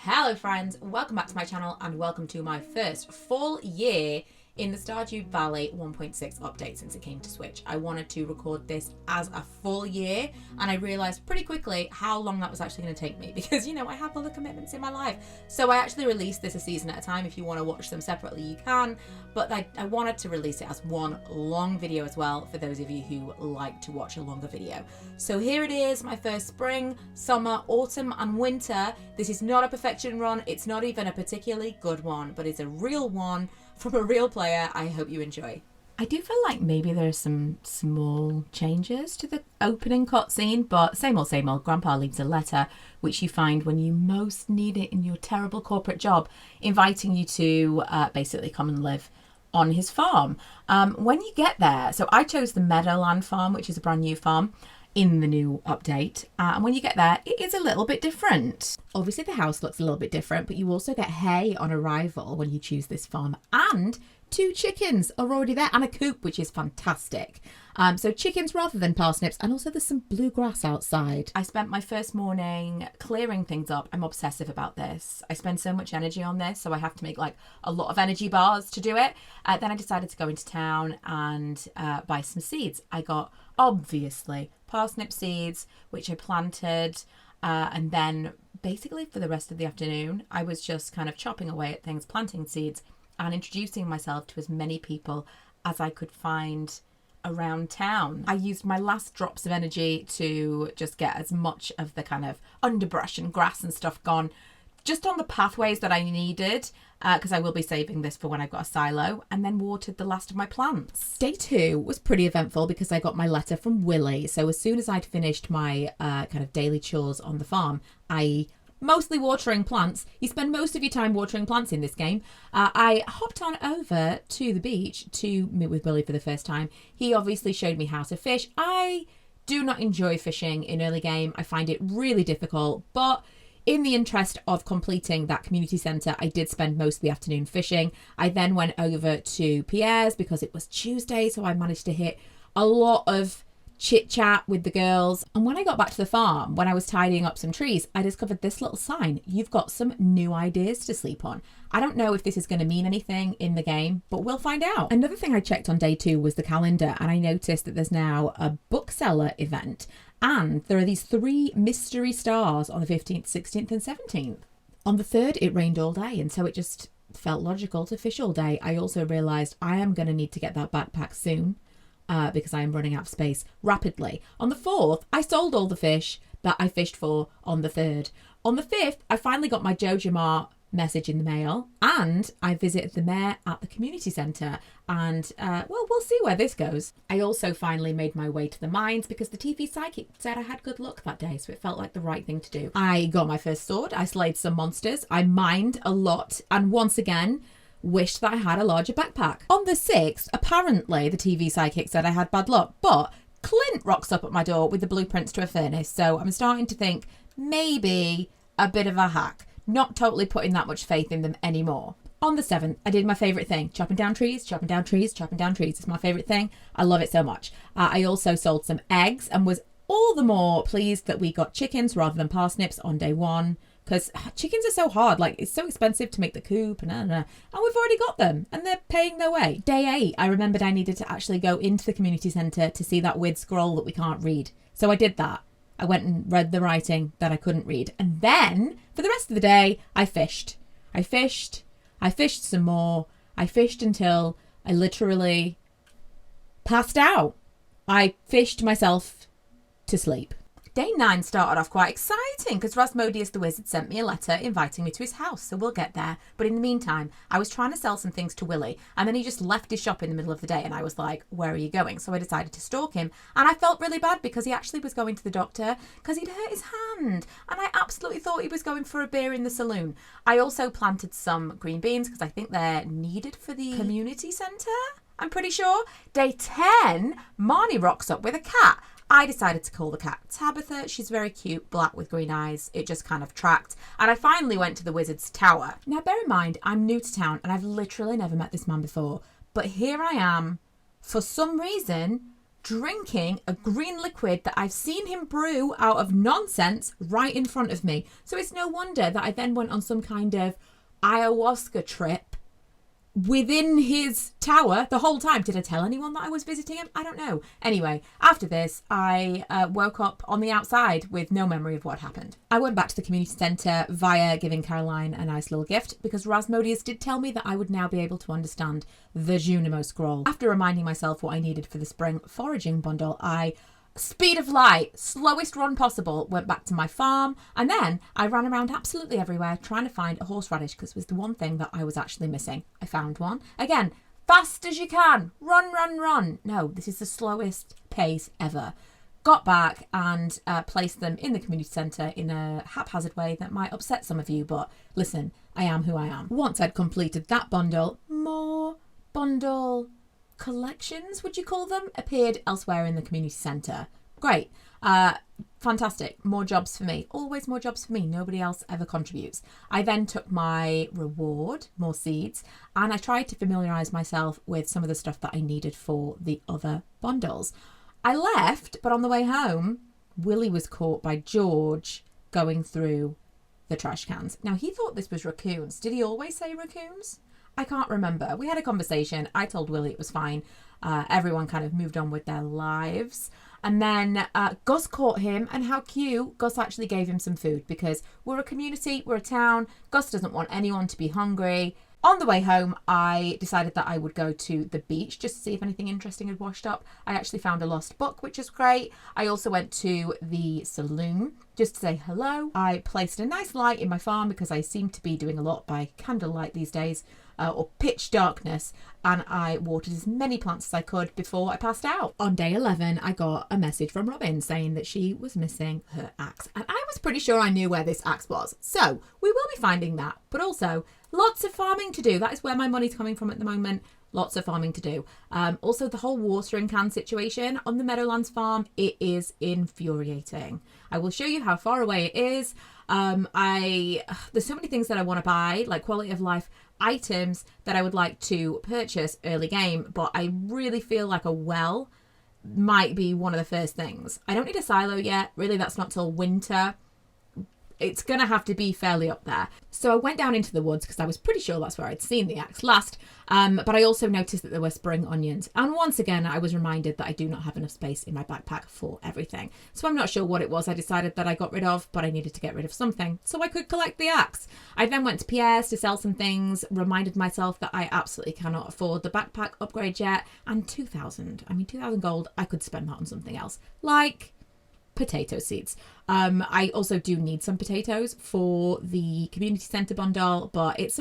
Hello friends, welcome back to my channel and welcome to my first full year in the Stardew Valley 1.6 update since it came to Switch. I wanted to record this as a full year and I realised pretty quickly how long that was actually going to take me because, you know, I have other commitments in my life. So I actually released this a season at a time. If you want to watch them separately, you can. But I wanted to release it as one long video as well for those of you who like to watch a longer video. So here it is, my first spring, summer, autumn and winter. This is not a perfection run. It's not even a particularly good one, but it's a real one from a real player. I hope you enjoy. I do feel like maybe there are some small changes to the opening cutscene, but same old, same old. Grandpa leaves a letter, which you find when you most need it in your terrible corporate job, inviting you to basically come and live on his farm. When you get there, so I chose the Meadowland farm, which is a brand new farm in the new update. And when you get there, it is a little bit different. Obviously, the house looks a little bit different, but you also get hay on arrival when you choose this farm. And 2 chickens are already there and a coop, which is fantastic. So chickens rather than parsnips, and also there's some bluegrass outside. I spent my first morning clearing things up. I'm obsessive about this. I spend so much energy on this, so I have to make like a lot of energy bars to do it. Then I decided to go into town and buy some seeds. I got, obviously, parsnip seeds, which I planted, and then basically for the rest of the afternoon, I was just kind of chopping away at things, planting seeds, and introducing myself to as many people as I could find around town. I used my last drops of energy to just get as much of the kind of underbrush and grass and stuff gone just on the pathways that I needed, because I will be saving this for when I've got a silo, and then watered the last of my plants. Day 2 was pretty eventful because I got my letter from Willie. So as soon as I'd finished my kind of daily chores on the farm, mostly watering plants. You spend most of your time watering plants in this game. I hopped on over to the beach to meet with Willie for the first time. He obviously showed me how to fish. I do not enjoy fishing in early game. I find it really difficult, but in the interest of completing that community centre, I did spend most of the afternoon fishing. I then went over to Pierre's because it was Tuesday, so I managed to hit a lot of chit chat with the girls. And when I got back to the farm, when I was tidying up some trees, I discovered this little sign. You've got some new ideas to sleep on. I don't know if this is going to mean anything in the game, but we'll find out. Another thing I checked on day 2 was the calendar, and I noticed that there's now a bookseller event, and there are these 3 mystery stars on the 15th, 16th and 17th. On the 3rd, it rained all day, and so it just felt logical to fish all day. I also realised I am going to need to get that backpack soon, because I am running out of space rapidly. On the 4th, I sold all the fish that I fished for on the 3rd. On the 5th, I finally got my Joja Mart message in the mail, and I visited the mayor at the community centre, and well, we'll see where this goes. I also finally made my way to the mines because the TV psychic said I had good luck that day, so it felt like the right thing to do. I got my first sword, I slayed some monsters, I mined a lot, and once again wished that I had a larger backpack. On the 6th, apparently the TV psychic said I had bad luck, but Clint rocks up at my door with the blueprints to a furnace, so I'm starting to think maybe a bit of a hack. Not totally putting that much faith in them anymore. On the 7th, I did my favourite thing. Chopping down trees, chopping down trees, chopping down trees. It's my favourite thing. I love it so much. I also sold some eggs and was all the more pleased that we got chickens rather than parsnips on day 1. Because chickens are so hard, like it's so expensive to make the coop and we've already got them and they're paying their way. Day 8, I remembered I needed to actually go into the community centre to see that weird scroll that we can't read. So I did that. I went and read the writing that I couldn't read. And then, for the rest of the day, I fished. I fished some more. I fished until I literally passed out. I fished myself to sleep. Day 9 started off quite exciting because Rasmodius the Wizard sent me a letter inviting me to his house, so we'll get there. But in the meantime, I was trying to sell some things to Willie, and then he just left his shop in the middle of the day, and I was like, where are you going? So I decided to stalk him, and I felt really bad because he actually was going to the doctor because he'd hurt his hand, and I absolutely thought he was going for a beer in the saloon. I also planted some green beans because I think they're needed for the community centre, I'm pretty sure. Day 10, Marnie rocks up with a cat. I decided to call the cat Tabitha. She's very cute, black with green eyes. It just kind of tracked. And I finally went to the wizard's tower. Now, bear in mind, I'm new to town and I've literally never met this man before. But here I am, for some reason, drinking a green liquid that I've seen him brew out of nonsense right in front of me. So it's no wonder that I then went on some kind of ayahuasca trip within his tower the whole time. Did I tell anyone that I was visiting him? I don't know. Anyway, after this, I woke up on the outside with no memory of what happened. I went back to the community centre via giving Caroline a nice little gift, because Rasmodius did tell me that I would now be able to understand the Junimo scroll. After reminding myself what I needed for the spring foraging bundle, I speed of light, slowest run possible, went back to my farm, and then I ran around absolutely everywhere trying to find a horseradish, because it was the one thing that I was actually missing. I found one. Again, fast as you can. Run, run, run. No, this is the slowest pace ever. Got back and placed them in the community centre in a haphazard way that might upset some of you, but listen, I am who I am. Once I'd completed that bundle, more bundle collections, would you call them, appeared elsewhere in the community centre. Great. Fantastic. More jobs for me. Always more jobs for me. Nobody else ever contributes. I then took my reward, more seeds, and I tried to familiarise myself with some of the stuff that I needed for the other bundles. I left, but on the way home, Willie was caught by George going through the trash cans. Now, he thought this was raccoons. Did he always say raccoons? I can't remember. We had a conversation. I told Willie it was fine. Everyone kind of moved on with their lives. And then Gus caught him, and how cute. Gus actually gave him some food, because we're a community, we're a town. Gus doesn't want anyone to be hungry. On the way home, I decided that I would go to the beach just to see if anything interesting had washed up. I actually found a lost book, which is great. I also went to the saloon just to say hello. I placed a nice light in my farm, because I seem to be doing a lot by candlelight these days, or pitch darkness, and I watered as many plants as I could before I passed out. On day 11, I got a message from Robin saying that she was missing her axe, and I was pretty sure I knew where this axe was. So we will be finding that, but also lots of farming to do. That is where my money's coming from at the moment. Lots of farming to do. Also, the whole watering can situation on the Meadowlands farm, it is infuriating. I will show you how far away it is. There's so many things that I want to buy, like quality of life items that I would like to purchase early game, but I really feel like a well might be one of the first things. I don't need a silo yet. Really, that's not till winter. It's going to have to be fairly up there. So I went down into the woods, because I was pretty sure that's where I'd seen the axe last. But I also noticed that there were spring onions. And once again, I was reminded that I do not have enough space in my backpack for everything. So I'm not sure what it was I decided that I got rid of, but I needed to get rid of something so I could collect the axe. I then went to Pierre's to sell some things, reminded myself that I absolutely cannot afford the backpack upgrade yet. And 2,000 gold, I could spend that on something else. Like potato seeds. I also do need some potatoes for the community centre bundle, but it's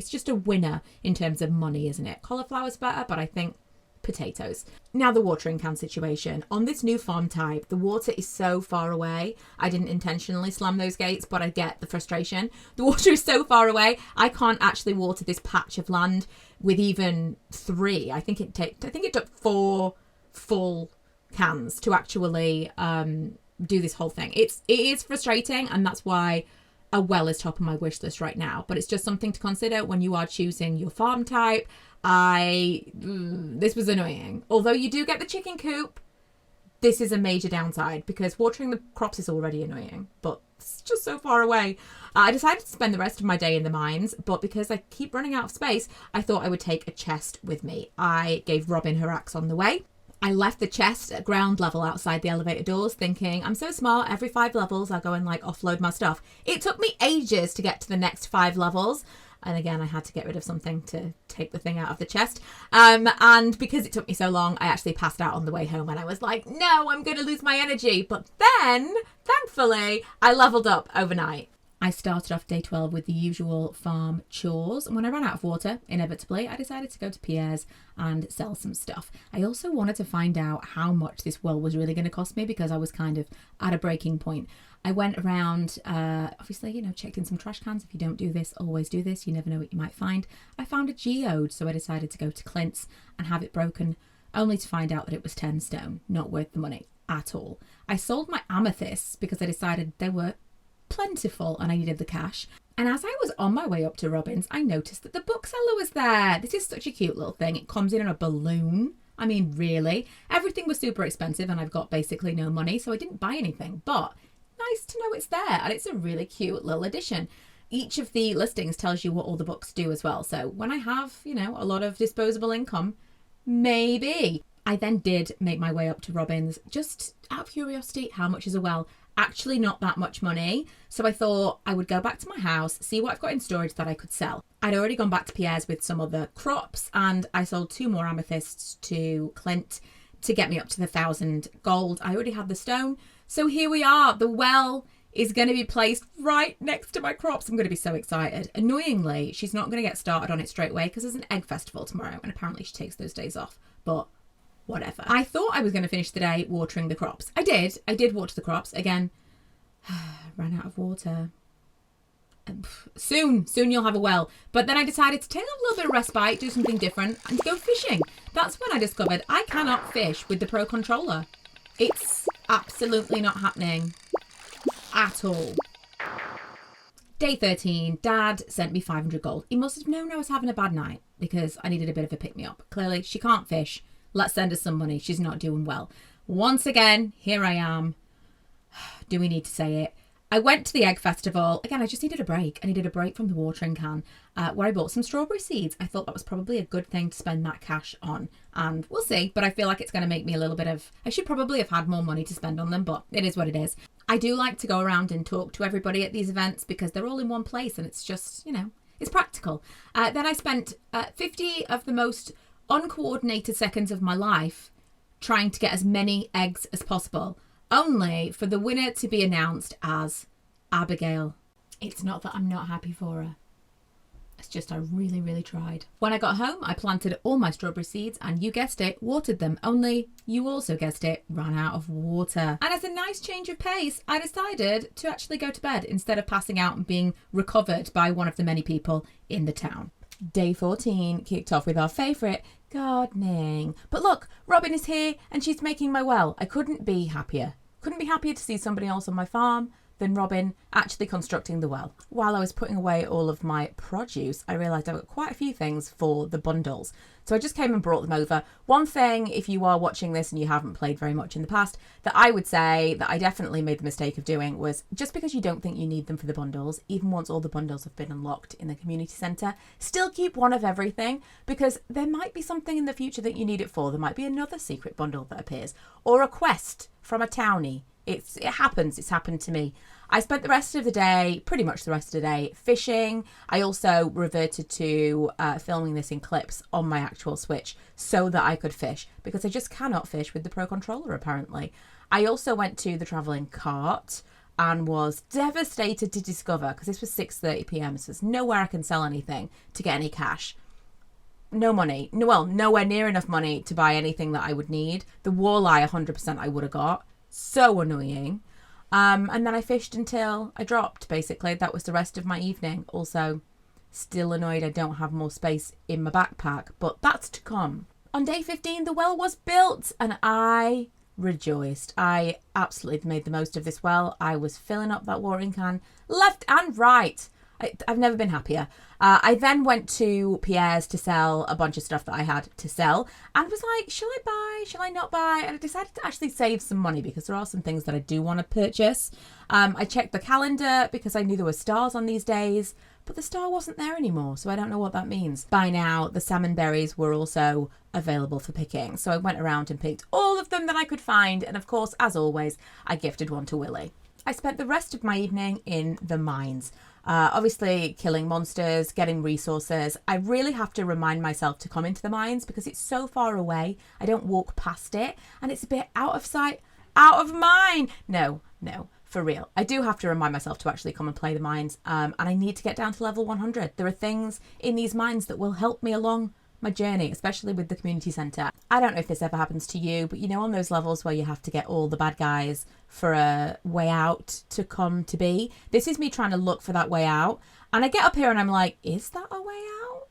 just a winner in terms of money, isn't it? Cauliflower's better, but I think potatoes. Now, the watering can situation. On this new farm type, the water is so far away. I didn't intentionally slam those gates, but I get the frustration. The water is so far away, I can't actually water this patch of land with even 3. I think it took 4 full cans to actually do this whole thing. It is frustrating, and that's why a well is top of my wish list right now, but it's just something to consider when you are choosing your farm type. This was annoying. Although you do get the chicken coop, this is a major downside, because watering the crops is already annoying, but it's just so far away. I decided to spend the rest of my day in the mines, but because I keep running out of space, I thought I would take a chest with me. I gave Robin her axe on the way. I left the chest at ground level outside the elevator doors, thinking, I'm so smart, every 5 levels I'll go and offload my stuff. It took me ages to get to the next 5 levels. And again, I had to get rid of something to take the thing out of the chest. And because it took me so long, I actually passed out on the way home, and I was like, no, I'm going to lose my energy. But then, thankfully, I leveled up overnight. I started off day 12 with the usual farm chores, and when I ran out of water, inevitably, I decided to go to Pierre's and sell some stuff. I also wanted to find out how much this well was really going to cost me, because I was kind of at a breaking point. I went around, obviously, checked in some trash cans. If you don't do this, always do this. You never know what you might find. I found a geode, so I decided to go to Clint's and have it broken, only to find out that it was 10 stone, not worth the money at all. I sold my amethysts because I decided they were plentiful and I needed the cash. And as I was on my way up to Robin's, I noticed that the bookseller was there. This is such a cute little thing. It comes in a balloon. I mean, really. Everything was super expensive and I've got basically no money, so I didn't buy anything. But nice to know it's there, and it's a really cute little addition. Each of the listings tells you what all the books do as well. So when I have, a lot of disposable income, maybe. I then did make my way up to Robin's, just out of curiosity. How much is a well? Actually not that much money. So I thought I would go back to my house, see what I've got in storage that I could sell. I'd already gone back to Pierre's with some other crops, and I sold 2 more amethysts to Clint to get me up to the 1,000 gold. I already had the stone. So here we are. The well is going to be placed right next to my crops. I'm going to be so excited. Annoyingly, she's not going to get started on it straight away because there's an egg festival tomorrow, and apparently she takes those days off. But whatever. I thought I was going to finish the day watering the crops. I did water the crops. Again, ran out of water. Soon you'll have a well. But then I decided to take a little bit of respite, do something different, and go fishing. That's when I discovered I cannot fish with the Pro Controller. It's absolutely not happening at all. Day 13, Dad sent me 500 gold. He must have known I was having a bad night because I needed a bit of a pick-me-up. Clearly, she can't fish. Let's send her some money. She's not doing well. Once again, here I am. Do we need to say it? I went to the egg festival. Again, I just needed a break. I needed a break from the watering can where I bought some strawberry seeds. I thought that was probably a good thing to spend that cash on. And we'll see. But I feel like it's going to make me a little bit of... I should probably have had more money to spend on them, but it is what it is. I do like to go around and talk to everybody at these events because they're all in one place and it's just, it's practical. Then I spent 50 of the most uncoordinated seconds of my life trying to get as many eggs as possible, only for the winner to be announced as Abigail. It's not that I'm not happy for her. It's just I really, really tried. When I got home, I planted all my strawberry seeds and you guessed it, watered them. Only you also guessed it, ran out of water. And as a nice change of pace, I decided to actually go to bed instead of passing out and being recovered by one of the many people in the town. Day 14 kicked off with our favourite gardening. But look, Robin is here and she's making my well. I couldn't be happier. Couldn't be happier to see somebody else on my farm than Robin actually constructing the well. While I was putting away all of my produce, I realised I've got quite a few things for the bundles. So I just came and brought them over. One thing, if you are watching this and you haven't played very much in the past, that I would say that I definitely made the mistake of doing was just because you don't think you need them for the bundles, even once all the bundles have been unlocked in the community centre, still keep one of everything because there might be something in the future that you need it for. There might be another secret bundle that appears or a quest from a townie. It happens. It's happened to me. I spent the rest of the day, pretty much the rest of the day, fishing. I also reverted to filming this in clips on my actual Switch so that I could fish because I just cannot fish with the Pro Controller apparently. I also went to the travelling cart and was devastated to discover, because this was 6:30 p.m, so there's nowhere I can sell anything to get any cash. No money. Well, nowhere near enough money to buy anything that I would need. The walleye 100% I would have got. So annoying. And then I fished until I dropped, basically. That was the rest of my evening. Also, still annoyed I don't have more space in my backpack, but that's to come. On day 15, the well was built and I rejoiced. I absolutely made the most of this well. I was filling up that watering can left and right. I've never been happier. I then went to Pierre's to sell a bunch of stuff that I had to sell and was like, shall I buy? Shall I not buy? And I decided to actually save some money because there are some things that I do want to purchase. I checked the calendar because I knew there were stars on these days, but the star wasn't there anymore, so I don't know what that means. By now, the salmon berries were also available for picking, so I went around and picked all of them that I could find, and of course, as always, I gifted one to Willie. I spent the rest of my evening in the mines. Obviously killing monsters, getting resources. I really have to remind myself to come into the mines because it's so far away. I don't walk past it and it's a bit out of sight, out of mind. No, for real. I do have to remind myself to actually come and play the mines. And I need to get down to level 100. There are things in these mines that will help me along my journey, especially with the community centre. I don't know if this ever happens to you, but on those levels where you have to get all the bad guys for a way out to come to be. This is me trying to look for that way out. And I get up here and I'm like, is that a way out?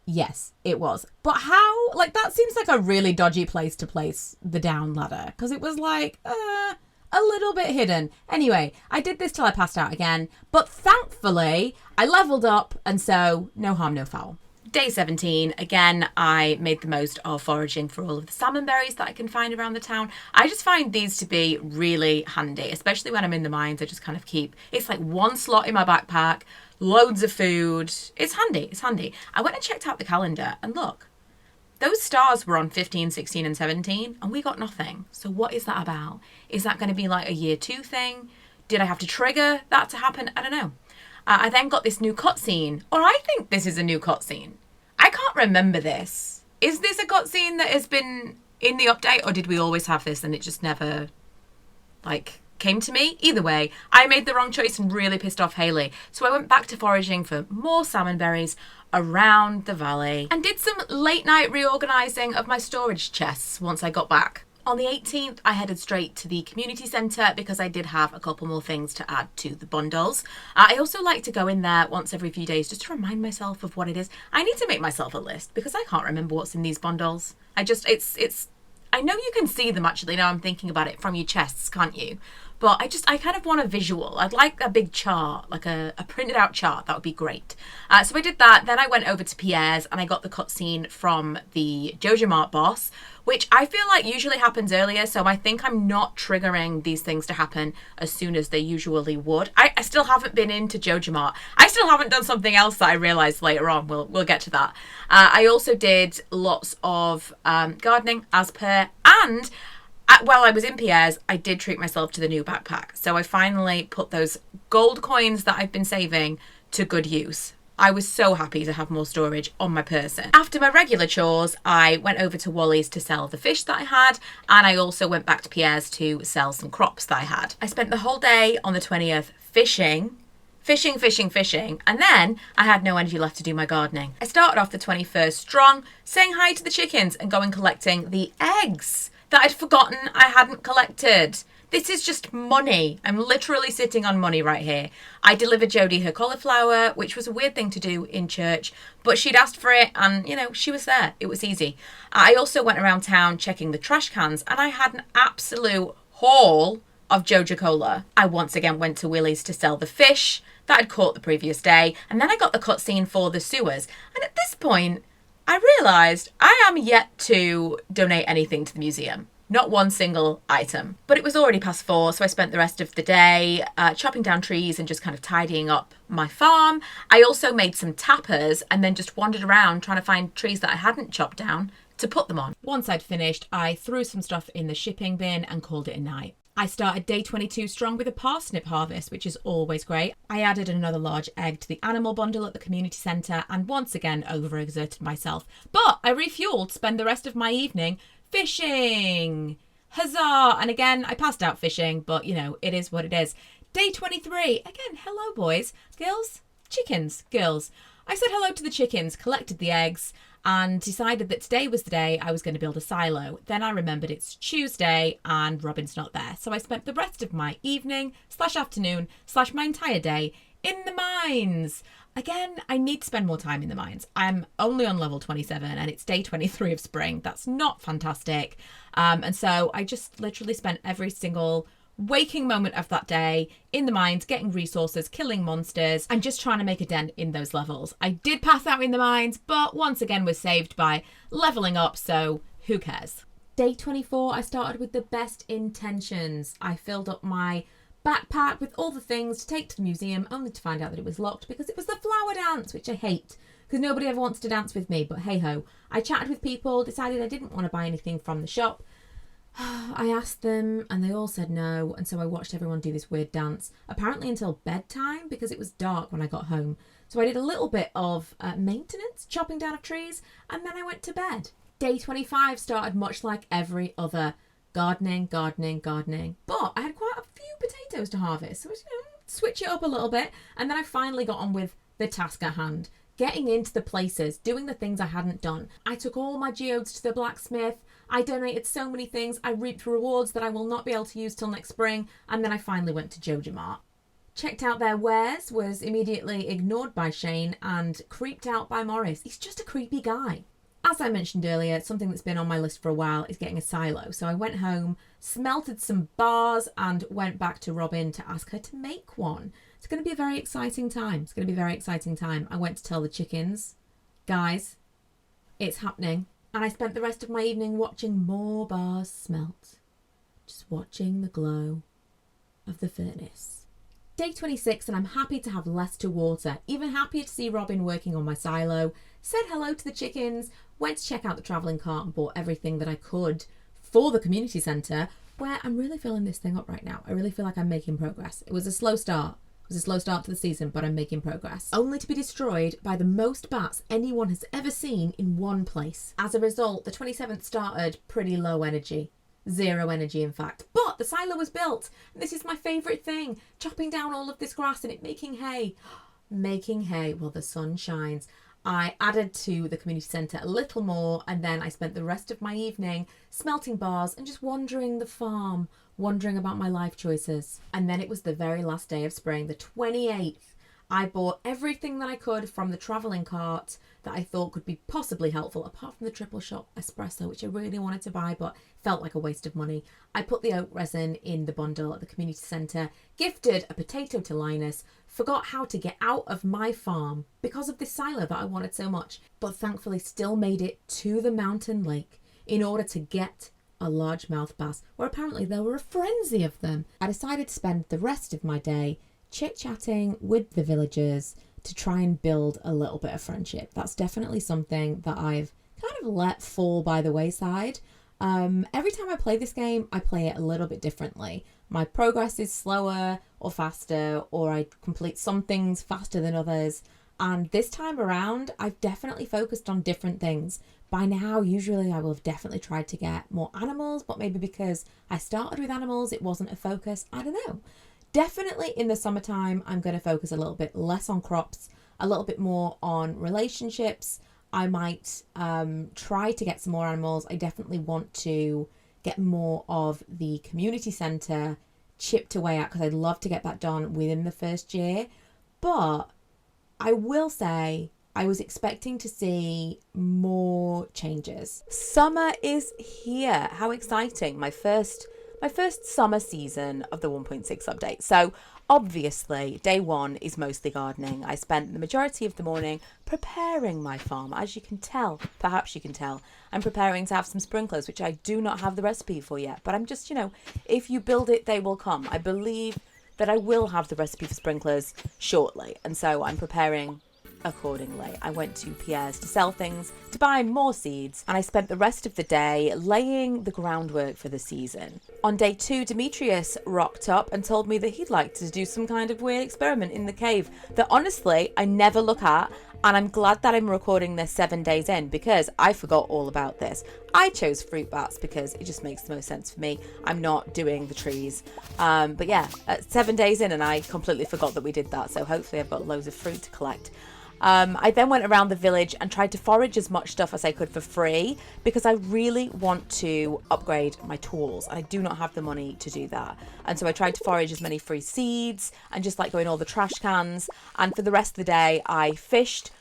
Yes, it was. But how? That seems like a really dodgy place to place the down ladder. Because it was a little bit hidden. Anyway, I did this till I passed out again. But thankfully, I leveled up. And so, no harm, no foul. Day 17, again, I made the most of foraging for all of the salmon berries that I can find around the town. I just find these to be really handy, especially when I'm in the mines. I just kind of keep, it's like one slot in my backpack, loads of food. It's handy, it's handy. I went and checked out the calendar and look, those stars were on 15, 16 and 17 and we got nothing. So what is that about? Is that going to be like a year 2 thing? Did I have to trigger that to happen? I don't know. I then got this new cutscene, or I think this is a new cutscene. I can't remember this. Is this a cutscene that has been in the update, or did we always have this and it just never, like, came to me? Either way, I made the wrong choice and really pissed off Hayley. So I went back to foraging for more salmon berries around the valley and did some late night reorganising of my storage chests once I got back. On the 18th, I headed straight to the community centre because I did have a couple more things to add to the bundles. I also like to go in there once every few days just to remind myself of what it is. I need to make myself a list because I can't remember what's in these bundles. I know you can see them actually now I'm thinking about it from your chests, can't you? But I kind of want a visual. I'd like a big chart, like a printed out chart. That would be great. So I did that. Then I went over to Pierre's and I got the cutscene from the Joja Mart boss, which I feel like usually happens earlier. So I think I'm not triggering these things to happen as soon as they usually would. I still haven't been into Joja Mart. I still haven't done something else that I realised later on. We'll get to that. I also did lots of gardening as per, and while I was in Pierre's, I did treat myself to the new backpack. So I finally put those gold coins that I've been saving to good use. I was so happy to have more storage on my person. After my regular chores, I went over to Wally's to sell the fish that I had, and I also went back to Pierre's to sell some crops that I had. I spent the whole day on the 20th fishing, and then I had no energy left to do my gardening. I started off the 21st strong, saying hi to the chickens and going collecting the eggs that I'd forgotten I hadn't collected. This is just money. I'm literally sitting on money right here. I delivered Jodie her cauliflower, which was a weird thing to do in church, but she'd asked for it and, you know, she was there. It was easy. I also went around town checking the trash cans and I had an absolute haul of Joja Cola. I once again went to Willie's to sell the fish that I'd caught the previous day, and then I got the cutscene for the sewers. And at this point, I realised I am yet to donate anything to the museum. Not one single item. But it was already past 4, so I spent the rest of the day chopping down trees and just kind of tidying up my farm. I also made some tappers and then just wandered around trying to find trees that I hadn't chopped down to put them on. Once I'd finished, I threw some stuff in the shipping bin and called it a night. I started day 22 strong with a parsnip harvest, which is always great. I added another large egg to the animal bundle at the community centre and once again overexerted myself. But I refueled to spend the rest of my evening fishing. Huzzah! And again, I passed out fishing, but you know, it is what it is. Day 23. Again, hello boys, girls, chickens, girls. I said hello to the chickens, collected the eggs, and decided that today was the day I was going to build a silo. Then I remembered it's Tuesday and Robin's not there. So I spent the rest of my evening / afternoon / my entire day in the mines. Again, I need to spend more time in the mines. I'm only on level 27 and it's day 23 of spring. That's not fantastic. And so I just literally spent every single waking moment of that day in the mines, getting resources, killing monsters, and just trying to make a dent in those levels. I did pass out in the mines, but once again was saved by leveling up, so who cares? Day 24, I started with the best intentions. I filled up my backpack with all the things to take to the museum, only to find out that it was locked because it was the flower dance, which I hate, because nobody ever wants to dance with me, but hey-ho. I chatted with people, decided I didn't want to buy anything from the shop. I asked them and they all said no, and so I watched everyone do this weird dance, apparently until bedtime because it was dark when I got home. So I did a little bit of maintenance, chopping down of trees, and then I went to bed. Day 25 started much like every other gardening, but I had quite a few potatoes to harvest, so I was, switch it up a little bit, and then I finally got on with the task at hand, getting into the places, doing the things I hadn't done. I took all my geodes to the blacksmith, I donated so many things, I reaped rewards that I will not be able to use till next spring, and then I finally went to Joja Mart. Checked out their wares, was immediately ignored by Shane and creeped out by Morris. He's just a creepy guy. As I mentioned earlier, something that's been on my list for a while is getting a silo. So I went home, smelted some bars and went back to Robin to ask her to make one. It's going to be a very exciting time. I went to tell the chickens Guys, it's happening. And I spent the rest of my evening watching more bars smelt. Just watching the glow of the furnace. Day 26, and I'm happy to have less to water. Even happier to see Robin working on my silo. Said hello to the chickens. Went to check out the travelling cart and bought everything that I could for the community centre, where I'm really filling this thing up right now. I really feel like I'm making progress. It was a slow start. It was a slow start to the season, but I'm making progress. Only to be destroyed by the most bats anyone has ever seen in one place. As a result, the 27th started pretty low energy. 0 energy, in fact. But the silo was built. And this is my favourite thing. Chopping down all of this grass and it making hay. Making hay while the sun shines. I added to the community centre a little more, and then I spent the rest of my evening smelting bars and just wandering the farm, wondering about my life choices. And then it was the very last day of spring, the 28th. I bought everything that I could from the travelling cart that I thought could be possibly helpful, apart from the triple shot espresso, which I really wanted to buy, but felt like a waste of money. I put the oat resin in the bundle at the community centre, gifted a potato to Linus, forgot how to get out of my farm because of this silo that I wanted so much, but thankfully still made it to the mountain lake in order to get a largemouth bass, where apparently there were a frenzy of them. I decided to spend the rest of my day chit-chatting with the villagers to try and build a little bit of friendship. That's definitely something that I've kind of let fall by the wayside. Every time I play this game, I play it a little bit differently. My progress is slower or faster, or I complete some things faster than others. And this time around, I've definitely focused on different things. By now, usually I will have definitely tried to get more animals, but maybe because I started with animals, it wasn't a focus. I don't know. Definitely in the summertime, I'm going to focus a little bit less on crops, a little bit more on relationships. I might try to get some more animals. I definitely want to get more of the community centre chipped away at, because I'd love to get that done within the first year. But I will say I was expecting to see more changes. Summer is here. How exciting. My first summer season of the 1.6 update. So obviously day 1 is mostly gardening. I spent the majority of the morning preparing my farm. As you can tell, perhaps you can tell, I'm preparing to have some sprinklers, which I do not have the recipe for yet, but I'm just, if you build it, they will come. I believe that I will have the recipe for sprinklers shortly, and so I'm preparing accordingly. I went to Pierre's to sell things, to buy more seeds, and I spent the rest of the day laying the groundwork for the season. On day 2, Demetrius rocked up and told me that he'd like to do some kind of weird experiment in the cave that honestly I never look at, and I'm glad that I'm recording this 7 days in, because I forgot all about this. I chose fruit bats because it just makes the most sense for me. I'm not doing the trees. But yeah, 7 days in and I completely forgot that we did that, so hopefully I've got loads of fruit to collect. I then went around the village and tried to forage as much stuff as I could for free, because I really want to upgrade my tools. I do not have the money to do that. And so I tried to forage as many free seeds and just like go in all the trash cans. And for the rest of the day, I fished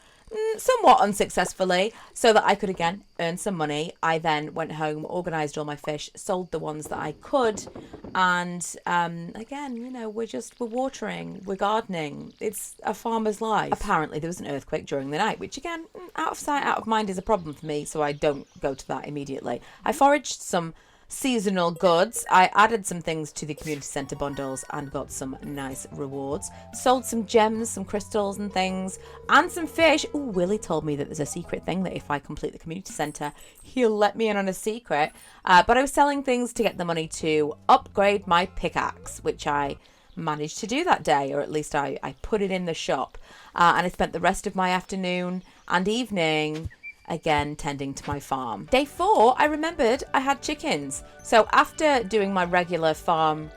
somewhat unsuccessfully so that I could again earn some money. I then went home, organised all my fish, sold the ones that I could, and again, we're watering, we're gardening. It's a farmer's life. Apparently there was an earthquake during the night, which again, out of sight, out of mind is a problem for me, so I don't go to that immediately. I foraged some seasonal goods. I added some things to the community centre bundles and got some nice rewards. Sold some gems, some crystals and things, and some fish. Ooh, Willie told me that there's a secret thing that if I complete the community centre, he'll let me in on a secret. But I was selling things to get the money to upgrade my pickaxe, which I managed to do that day, or at least I put it in the shop. And I spent the rest of my afternoon and evening again tending to my farm. Day 4, I remembered I had chickens. So after doing my regular farm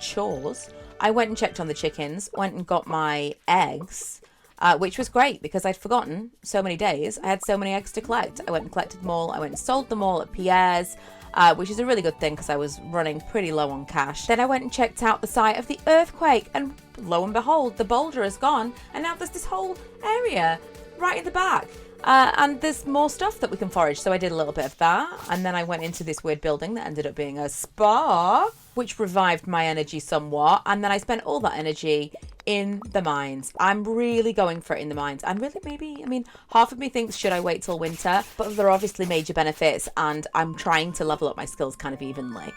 chores, I went and checked on the chickens, went and got my eggs, which was great because I'd forgotten so many days. I had so many eggs to collect. I went and collected them all. I went and sold them all at Pierre's, which is a really good thing because I was running pretty low on cash. Then I went and checked out the site of the earthquake, and lo and behold, the boulder is gone, and now there's this whole area right in the back. And there's more stuff that we can forage, so I did a little bit of that, and then I went into this weird building that ended up being a spa. which revived my energy somewhat. And then I spent all that energy in the mines. I'm really going for it in the mines. And really, maybe, I mean, half of me thinks, should I wait till winter? But there are obviously major benefits, and I'm trying to level up my skills kind of evenly.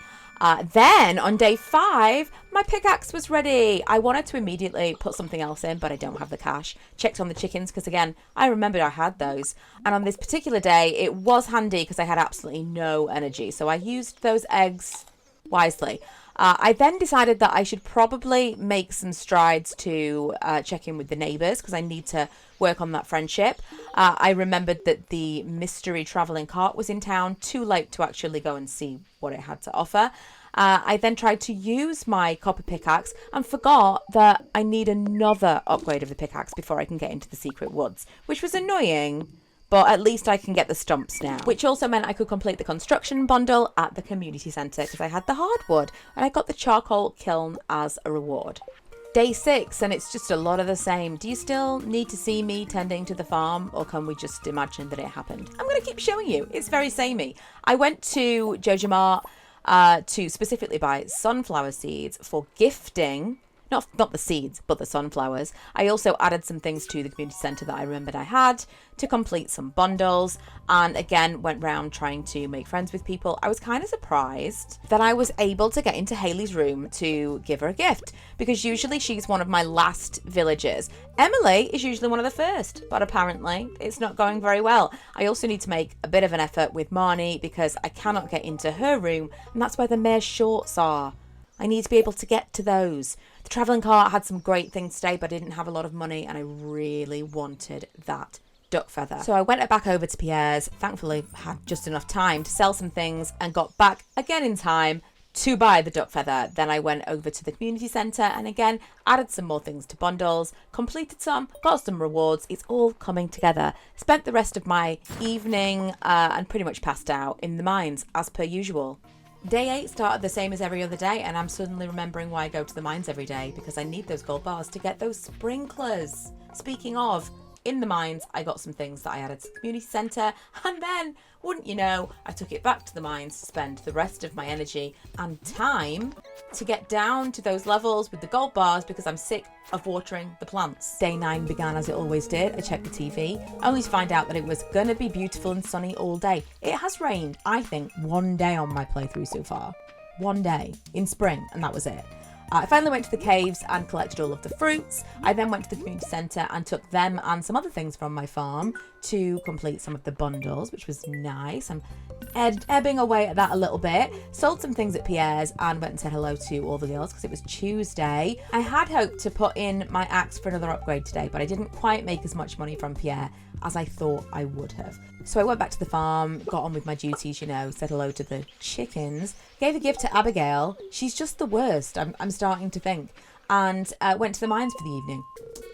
Then on day 5, my pickaxe was ready. I wanted to immediately put something else in, but I don't have the cash. Checked on the chickens because, again, I remembered I had those. And on this particular day, it was handy because I had absolutely no energy. So I used those eggs wisely. I then decided that I should probably make some strides to check in with the neighbours because I need to work on that friendship. I remembered that the mystery travelling cart was in town, too late to actually go and see what it had to offer. I then tried to use my copper pickaxe and forgot that I need another upgrade of the pickaxe before I can get into the secret woods, which was annoying. But at least I can get the stumps now, which also meant I could complete the construction bundle at the community centre because I had the hardwood and I got the charcoal kiln as a reward. Day 6, and it's just a lot of the same. Do you still need to see me tending to the farm, or can we just imagine that it happened? I'm going to keep showing you. It's very samey. I went to Joja Mart to specifically buy sunflower seeds for gifting. Not the seeds, but the sunflowers. I also added some things to the community centre that I remembered I had to complete some bundles, and again went round trying to make friends with people. I was kind of surprised that I was able to get into Hayley's room to give her a gift, because usually she's one of my last villagers. Emily is usually one of the first, but apparently it's not going very well. I also need to make a bit of an effort with Marnie because I cannot get into her room, and that's where the mayor's shorts are. I need to be able to get to those. The travelling cart had some great things today, but I didn't have a lot of money and I really wanted that duck feather. So I went back over to Pierre's, thankfully had just enough time to sell some things and got back again in time to buy the duck feather. Then I went over to the community centre and again added some more things to bundles, completed some, got some rewards. It's all coming together. Spent the rest of my evening and pretty much passed out in the mines as per usual. Day 8 started the same as every other day, and I'm suddenly remembering why I go to the mines every day, because I need those gold bars to get those sprinklers. Speaking of, in the mines, I got some things that I added to the community centre, and then, wouldn't you know, I took it back to the mines to spend the rest of my energy and time to get down to those levels with the gold bars because I'm sick of watering the plants. Day 9 began as it always did. I checked the TV, only to find out that it was going to be beautiful and sunny all day. It has rained, I think, one day on my playthrough so far. One day in spring, and that was it. I finally went to the caves and collected all of the fruits. I then went to the community centre and took them and some other things from my farm to complete some of the bundles, which was nice. I'm ebbing away at that a little bit. Sold some things at Pierre's and went and said hello to all the girls because it was Tuesday. I had hoped to put in my axe for another upgrade today, but I didn't quite make as much money from Pierre as I thought I would have. So I went back to the farm, got on with my duties, you know, said hello to the chickens, gave a gift to Abigail. She's just the worst, I'm starting to think. And went to the mines for the evening.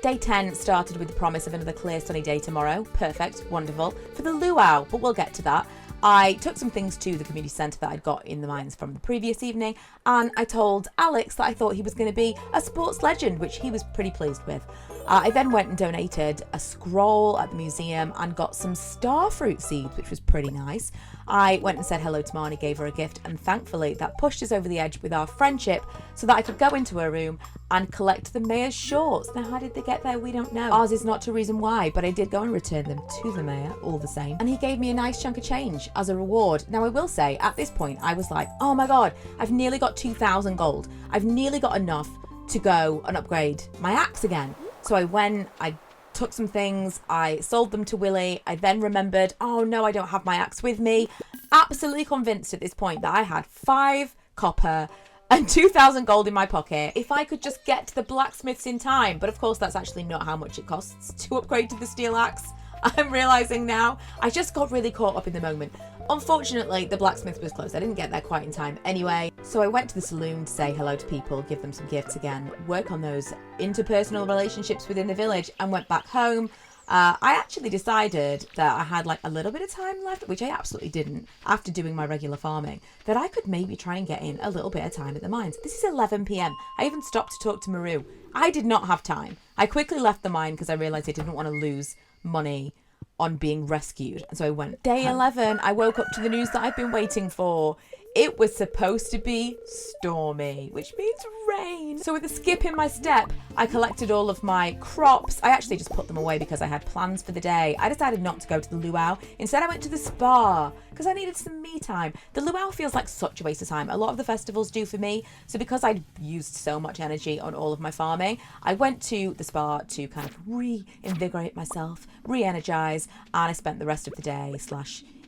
Day 10 started with the promise of another clear sunny day tomorrow. Perfect, wonderful. For the luau, but we'll get to that. I took some things to the community centre that I'd got in the mines from the previous evening, and I told Alex that I thought he was going to be a sports legend, which he was pretty pleased with. I then went and donated a scroll at the museum and got some starfruit seeds, which was pretty nice. I went and said hello to Marnie, gave her a gift, and thankfully that pushed us over the edge with our friendship so that I could go into her room and collect the mayor's shorts. Now, how did they get there? We don't know. Ours is not to reason why, but I did go and return them to the mayor all the same. And he gave me a nice chunk of change as a reward. Now, I will say, at this point, I was like, oh my God, I've nearly got 2,000 gold. I've nearly got enough to go and upgrade my axe again. So I went, I took some things, I sold them to Willie. I then remembered, oh no, I don't have my axe with me. Absolutely convinced at this point that I had 5 copper and 2,000 gold in my pocket if I could just get to the blacksmiths in time. But of course, that's actually not how much it costs to upgrade to the steel axe. I'm realising now. I just got really caught up in the moment. Unfortunately, the blacksmith was closed. I didn't get there quite in time anyway. So I went to the saloon to say hello to people, give them some gifts again, work on those interpersonal relationships within the village, and went back home. I actually decided that I had like a little bit of time left, which I absolutely didn't after doing my regular farming, that I could maybe try and get in a little bit of time at the mines. This is 11 p.m. I even stopped to talk to Maru. I did not have time. I quickly left the mine because I realised I didn't want to lose money on being rescued. And so I went. Day 11, I woke up to the news that I've been waiting for. it was supposed to be stormy, which means rain. So with a skip in my step, I collected all of my crops. I actually just put them away because I had plans for the day. I decided not to go to the luau. Instead, I went to the spa because I needed some me time. The luau feels like such a waste of time. A lot of the festivals do for me. So because I'd used so much energy on all of my farming, I went to the spa to kind of reinvigorate myself, re-energize, and I spent the rest of the day /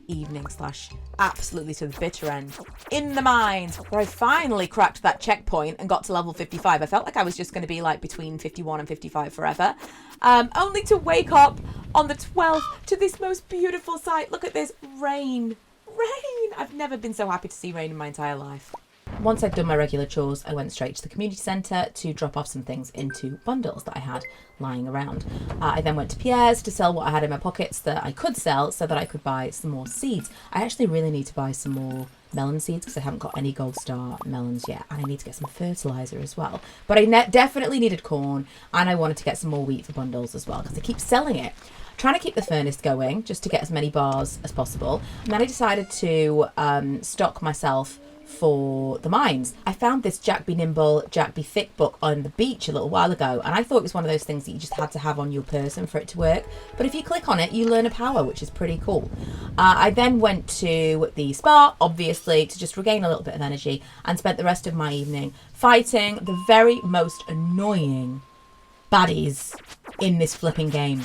evening / absolutely to the bitter end in the mines, where I finally cracked that checkpoint and got to level 55. I felt like I was just going to be like between 51 and 55 forever, only to wake up on the 12th to this most beautiful sight. Look at this rain. I've never been so happy to see rain in my entire life. Once I'd done my regular chores, I went straight to the community centre to drop off some things into bundles that I had lying around. I then went to Pierre's to sell what I had in my pockets that I could sell so that I could buy some more seeds. I actually really need to buy some more melon seeds because I haven't got any gold star melons yet, and I need to get some fertiliser as well. But I definitely needed corn, and I wanted to get some more wheat for bundles as well because I keep selling it. Trying to keep the furnace going just to get as many bars as possible. And then I decided to stock myself for the mines. I found this Jack Be Nimble, Jack Be Thick book on the beach a little while ago, and I thought it was one of those things that you just had to have on your person for it to work. But if you click on it, you learn a power, which is pretty cool. I then went to the spa, obviously, to just regain a little bit of energy, and spent the rest of my evening fighting the very most annoying baddies in this flipping game.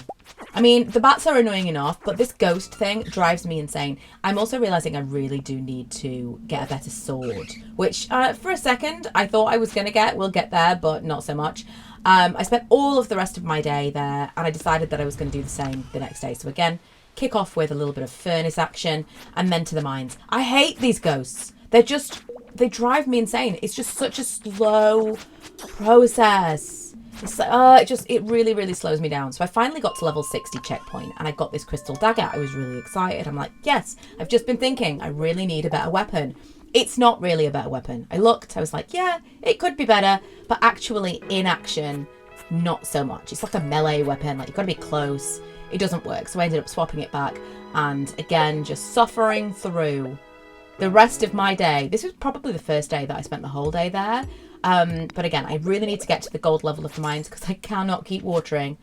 I mean, the bats are annoying enough, but this ghost thing drives me insane. I'm also realising I really do need to get a better sword, which for a second I thought I was going to get. We'll get there, but not so much. I spent all of the rest of my day there, and I decided that I was going to do the same the next day. So again, kick off with a little bit of furnace action, and then to the mines. I hate these ghosts. They drive me insane. It's just such a slow process. It's like, it really slows me down. So I finally got to level 60 checkpoint, and I got this crystal dagger. I was really excited. I'm like, yes, I've just been thinking I really need a better weapon. It's not really a better weapon. I looked, I was like, yeah, it could be better, but actually in action, not so much. It's like a melee weapon, like you've got to be close. It doesn't work. So I ended up swapping it back, and again, just suffering through the rest of my day. This was probably the first day that I spent the whole day there. But again, I really need to get to the gold level of the mines because I cannot keep watering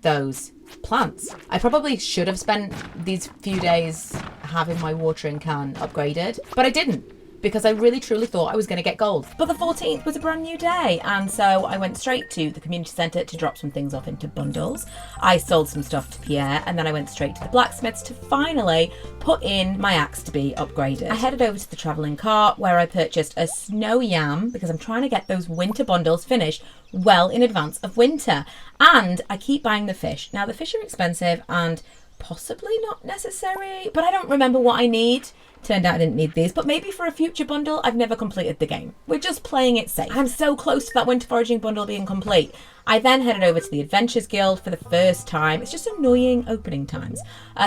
those plants. I probably should have spent these few days having my watering can upgraded, but I didn't because I really truly thought I was going to get gold. But the 14th was a brand new day, and so I went straight to the community centre to drop some things off into bundles. I sold some stuff to Pierre, and then I went straight to the blacksmiths to finally put in my axe to be upgraded. I headed over to the travelling cart where I purchased a snow yam because I'm trying to get those winter bundles finished well in advance of winter. And I keep buying the fish. Now the fish are expensive and possibly not necessary, but I don't remember what I need. Turned out I didn't need these, but maybe for a future bundle. I've never completed the game. We're just playing it safe. I'm so close to that winter foraging bundle being complete. I then headed over to the Adventures Guild for the first time. It's just annoying opening times,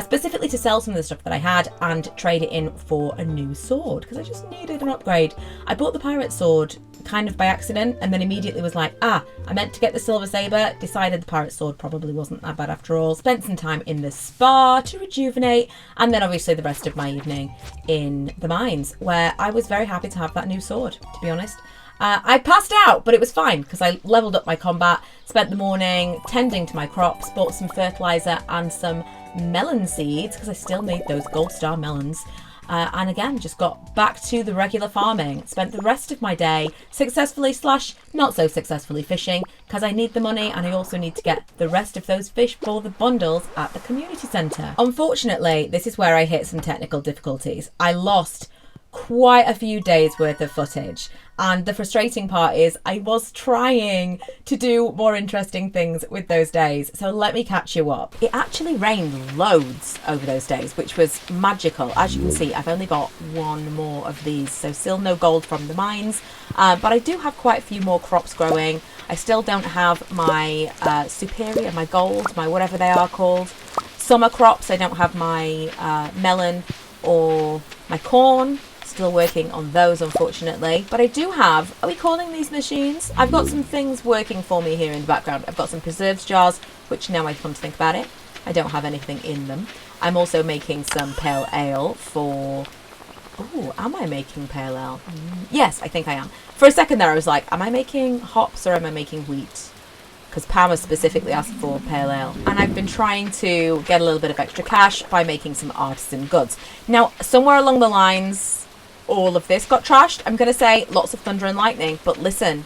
specifically to sell some of the stuff that I had and trade it in for a new sword because I just needed an upgrade. I bought the pirate sword kind of by accident and then immediately was like, I meant to get the silver saber, decided the pirate sword probably wasn't that bad after all, spent some time in the spa to rejuvenate, and then obviously the rest of my evening in the mines where I was very happy to have that new sword, to be honest. I passed out, but it was fine because I leveled up my combat, spent the morning tending to my crops, bought some fertiliser and some melon seeds because I still need those gold star melons. And again, just got back to the regular farming. Spent the rest of my day successfully / not so successfully fishing because I need the money and I also need to get the rest of those fish for the bundles at the community centre. Unfortunately, this is where I hit some technical difficulties. I lost quite a few days worth of footage, and the frustrating part is I was trying to do more interesting things with those days, so let me catch you up. It actually rained loads over those days, which was magical. As you can see, I've only got one more of these, so still no gold from the mines, but I do have quite a few more crops growing. I still don't have my superior, my gold, my whatever they are called summer crops. I don't have my melon or my corn. Still working on those, unfortunately, but I do have, are we calling these machines? I've got some things working for me here in the background. I've got some preserves jars, which now I come to think about it, I don't have anything in them. I'm also making some pale ale for Oh, am I making pale ale? Yes, I think I am. For a second there, I was like, am I making hops or am I making wheat? Because Pam has specifically asked for pale ale. And I've been trying to get a little bit of extra cash by making some artisan goods. Now, somewhere along the lines, all of this got trashed. I'm going to say lots of thunder and lightning. But listen,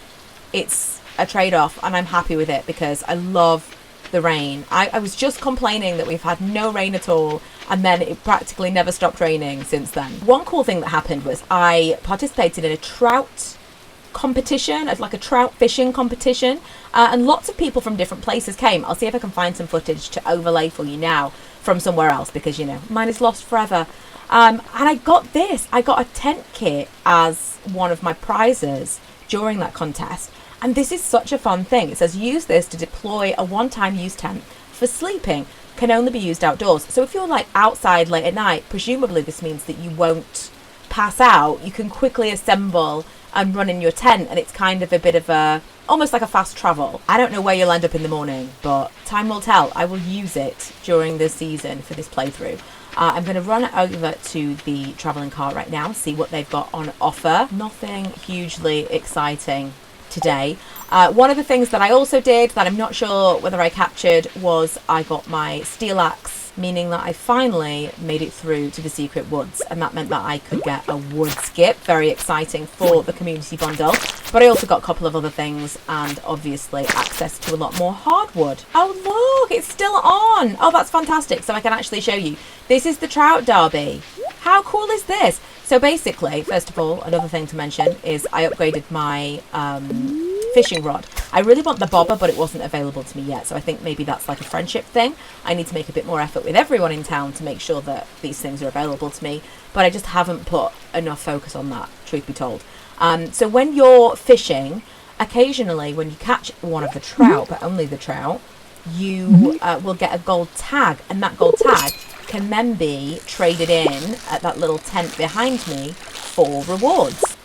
it's a trade-off and I'm happy with it because I love the rain. I was just complaining that we've had no rain at all, and then it practically never stopped raining since then. One cool thing that happened was I participated in a trout competition, like a trout fishing competition, and lots of people from different places came. I'll see if I can find some footage to overlay for you now from somewhere else because, you know, mine is lost forever. And I got a tent kit as one of my prizes during that contest. And this is such a fun thing. It says use this to deploy a one-time use tent for sleeping. Can only be used outdoors. So if you're like outside late at night, presumably this means that you won't pass out. You can quickly assemble and run in your tent, and it's kind of a bit of a, almost like a fast travel. I don't know where you'll end up in the morning, but time will tell. I will use it during the season for this playthrough. I'm going to run over to the travelling cart right now, see what they've got on offer. Nothing hugely exciting today. One of the things that I also did that I'm not sure whether I captured was I got my steel axe, meaning that I finally made it through to the secret woods, and that meant that I could get a wood skip. Very exciting for the community bundle. But I also got a couple of other things and obviously access to a lot more hardwood. Oh look, it's still on. Oh, that's fantastic. So I can actually show you. This is the trout derby. How cool is this? So basically, first of all, another thing to mention is I upgraded my fishing rod. I really want the bobber, but it wasn't available to me yet. So I think maybe that's like a friendship thing. I need to make a bit more effort with everyone in town to make sure that these things are available to me. But I just haven't put enough focus on that, truth be told. So when you're fishing, occasionally when you catch one of the trout, but only the trout, you will get a gold tag. And that gold tag can then be traded in at that little tent behind me for rewards.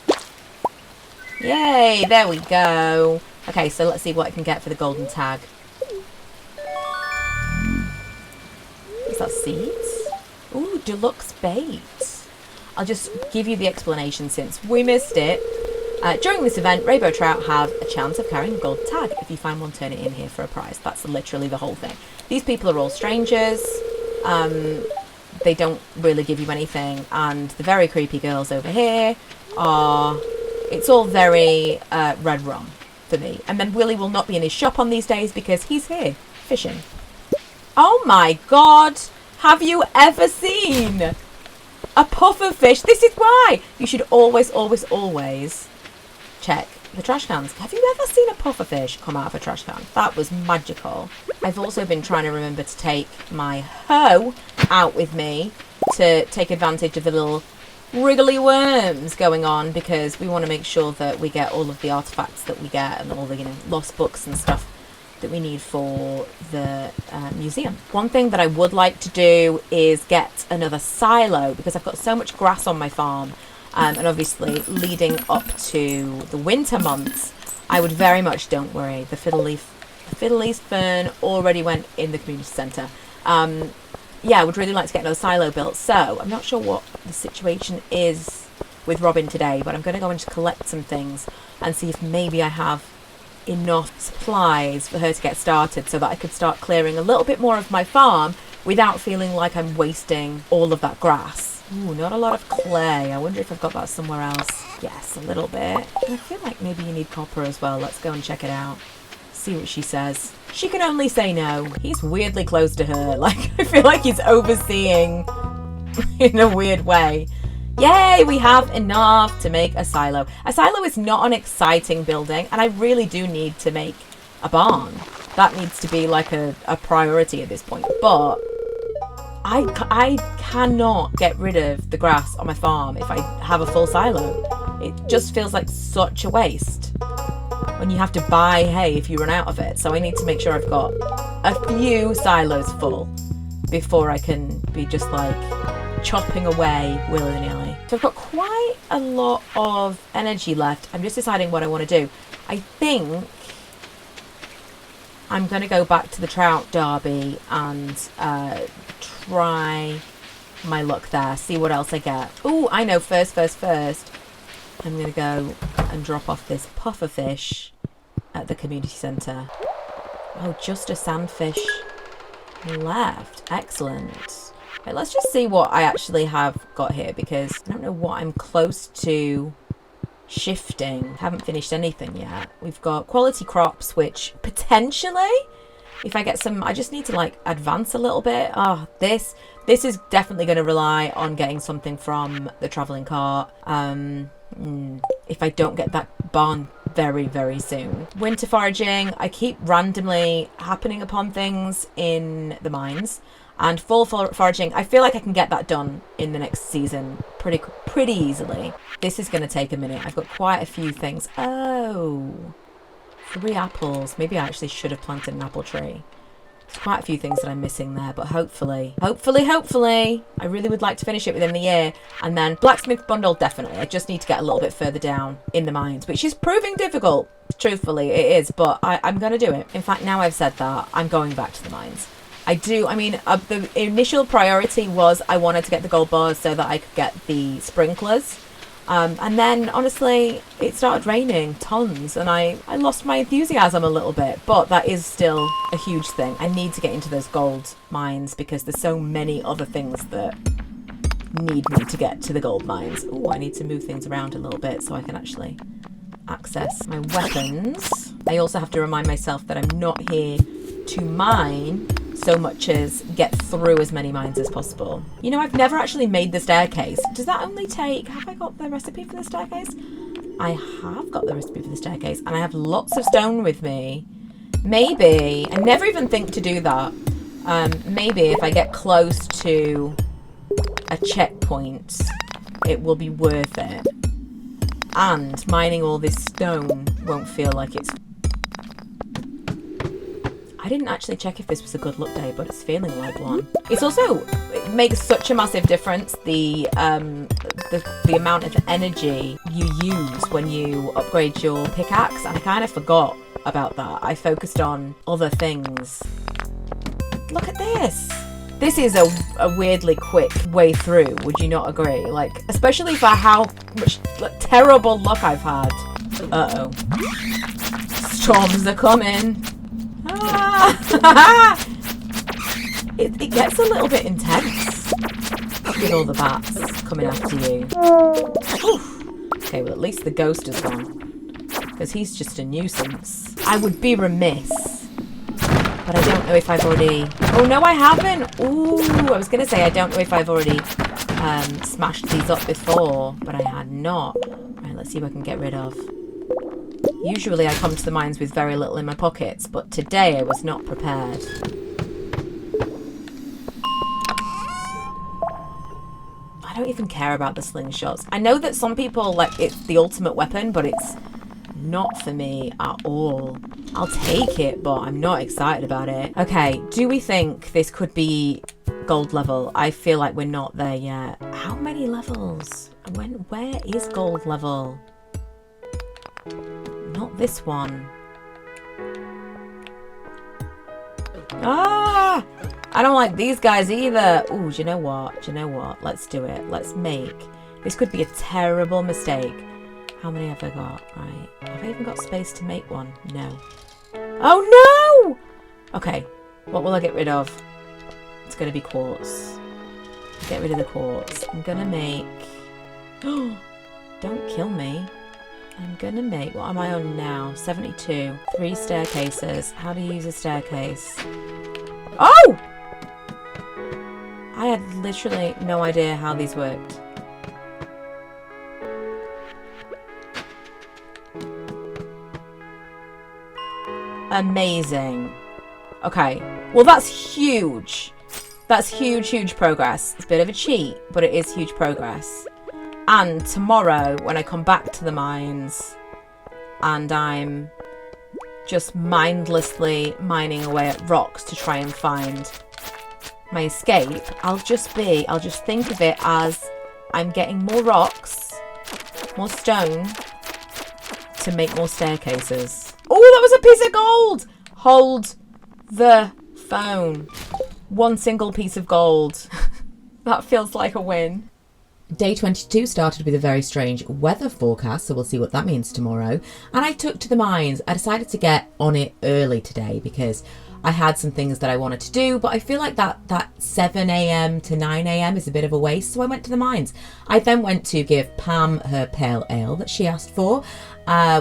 Yay, there we go. Okay, so let's see what I can get for the golden tag. Is that seeds? Ooh, deluxe bait. I'll just give you the explanation since we missed it. During this event, rainbow trout have a chance of carrying a gold tag. If you find one, turn it in here for a prize. That's literally the whole thing. These people are all strangers. They don't really give you anything. And the very creepy girls over here are... It's all very red rum for me. And then Willie will not be in his shop on these days because he's here fishing. Oh my god! Have you ever seen a puffer fish? This is why you should always, always, always check the trash cans. Have you ever seen a puffer fish come out of a trash can? That was magical. I've also been trying to remember to take my hoe out with me to take advantage of the little wriggly worms going on, because we want to make sure that we get all of the artifacts that we get and all the, you know, lost books and stuff that we need for the museum. One thing that I would like to do is get another silo, because I've got so much grass on my farm, and obviously leading up to the winter months, I would very much, don't worry, the fiddle leaf fern already went in the community centre. Yeah, I would really like to get another silo built. So I'm not sure what the situation is with Robin today, but I'm going to go and just collect some things and see if maybe I have enough supplies for her to get started so that I could start clearing a little bit more of my farm without feeling like I'm wasting all of that grass. Ooh, not a lot of clay. I wonder if I've got that somewhere else. Yes, a little bit. And I feel like maybe you need copper as well. Let's go and check it out. See what she says. She can only say no. He's weirdly close to her. Like, I feel like he's overseeing in a weird way. Yay, we have enough to make a silo. A silo is not an exciting building, and I really do need to make a barn. That needs to be like a priority at this point. But I cannot get rid of the grass on my farm if I have a full silo. It just feels like such a waste when you have to buy hay if you run out of it. So I need to make sure I've got a few silos full before I can be just like chopping away willy-nilly. So I've got quite a lot of energy left. I'm just deciding what I want to do. I think I'm going to go back to the trout derby and try my luck there. See what else I get. Oh, I know. First. I'm going to go and drop off this pufferfish at the community centre. Oh, just a sandfish left. Excellent. Right, let's just see what I actually have got here, because I don't know what I'm close to shifting. Haven't finished anything yet. We've got quality crops, which potentially, if I get some, I just need to like advance a little bit. Oh, this is definitely going to rely on getting something from the travelling cart. If I don't get that barn very, very soon. Winter foraging, I keep randomly happening upon things in the mines. And fall foraging, I feel like I can get that done in the next season pretty easily. This is going to take a minute. I've got quite a few things. Oh, 3 apples. Maybe I actually should have planted an apple tree. There's quite a few things that I'm missing there, but hopefully, I really would like to finish it within the year. And then blacksmith bundle, definitely. I just need to get a little bit further down in the mines, which is proving difficult. Truthfully, it is, but I'm going to do it. In fact, now I've said that, I'm going back to the mines. The initial priority was I wanted to get the gold bars so that I could get the sprinklers. And then, honestly, it started raining tons and I lost my enthusiasm a little bit. But that is still a huge thing. I need to get into those gold mines because there's so many other things that need me to get to the gold mines. Oh, I need to move things around a little bit so I can actually access my weapons. I also have to remind myself that I'm not here to mine so much as get through as many mines as possible. You know, I've never actually made the staircase. Does that only take... Have I got the recipe for the staircase? I have got the recipe for the staircase, and I have lots of stone with me. Maybe... I never even think to do that. Maybe if I get close to a checkpoint, it will be worth it. And mining all this stone won't feel like it's... I didn't actually check if this was a good luck day, but it's feeling like one. It's also, it makes such a massive difference, the amount of energy you use when you upgrade your pickaxe, and I kind of forgot about that. I focused on other things. Look at this. This is a weirdly quick way through, would you not agree? Like, especially for how much terrible luck I've had. Uh-oh. Storms are coming. It gets a little bit intense with all the bats coming after you. Oof. Okay, well at least the ghost is gone, because he's just a nuisance. I would be remiss, but I don't know if I've already... Oh no, I haven't! Ooh, I was going to say I don't know if I've already smashed these up before, but I had not. Right, let's see what I can get rid of. Usually I come to the mines with very little in my pockets, but today I was not prepared. I don't even care about the slingshots. I know that some people, like, it's the ultimate weapon, but it's not for me at all. I'll take it, but I'm not excited about it. Okay, do we think this could be gold level? I feel like we're not there yet. How many levels? Where is gold level? Not this one. Ah! I don't like these guys either. Ooh, do you know what? Do you know what? Let's do it. Let's make... This could be a terrible mistake. How many have I got? Right. Have I even got space to make one? No. Oh, no! Okay. What will I get rid of? It's going to be quartz. Get rid of the quartz. I'm going to make... Don't kill me. I'm gonna make, what am I on now? 72. 3 staircases. How to use a staircase. Oh! I had literally no idea how these worked. Amazing. Okay. Well, that's huge. That's huge progress. It's a bit of a cheat, but it is huge progress. And tomorrow, when I come back to the mines and I'm just mindlessly mining away at rocks to try and find my escape, I'll just think of it as I'm getting more rocks, more stone to make more staircases. Oh, that was a piece of gold! Hold the phone. One single piece of gold. That feels like a win. Day 22 started with a very strange weather forecast, so we'll see what that means tomorrow. And I took to the mines. I decided to get on it early today because I had some things that I wanted to do, but I feel like that 7 a.m. to 9 a.m. is a bit of a waste, so I went to the mines. I then went to give Pam her pale ale that she asked for,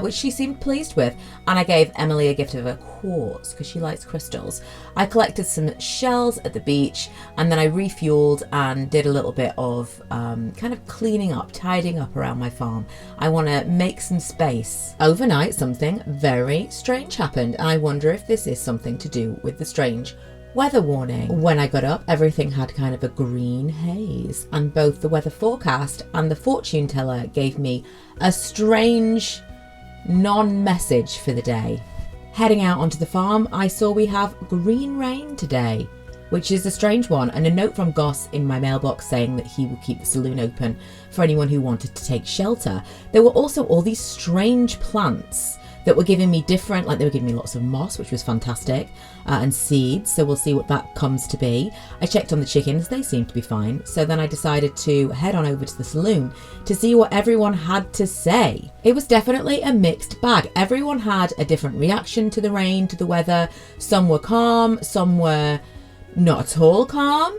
which she seemed pleased with, and I gave Emily a gift of a quartz because she likes crystals. I collected some shells at the beach, and then I refueled and did a little bit of kind of cleaning up, tidying up around my farm. I want to make some space. Overnight, something very strange happened, and I wonder if this is something to do with the strange weather warning. When I got up, everything had kind of a green haze, and both the weather forecast and the fortune teller gave me a strange non-message for the day. Heading out onto the farm, I saw we have green rain today, which is a strange one, and a note from Goss in my mailbox saying that he will keep the saloon open for anyone who wanted to take shelter. There were also all these strange plants that were giving me different, like they were giving me lots of moss, which was fantastic, and seeds, so we'll see what that comes to be. I checked on the chickens, they seemed to be fine, so then I decided to head on over to the saloon to see what everyone had to say. It was definitely a mixed bag. Everyone had a different reaction to the rain, to the weather. Some were calm, some were not at all calm,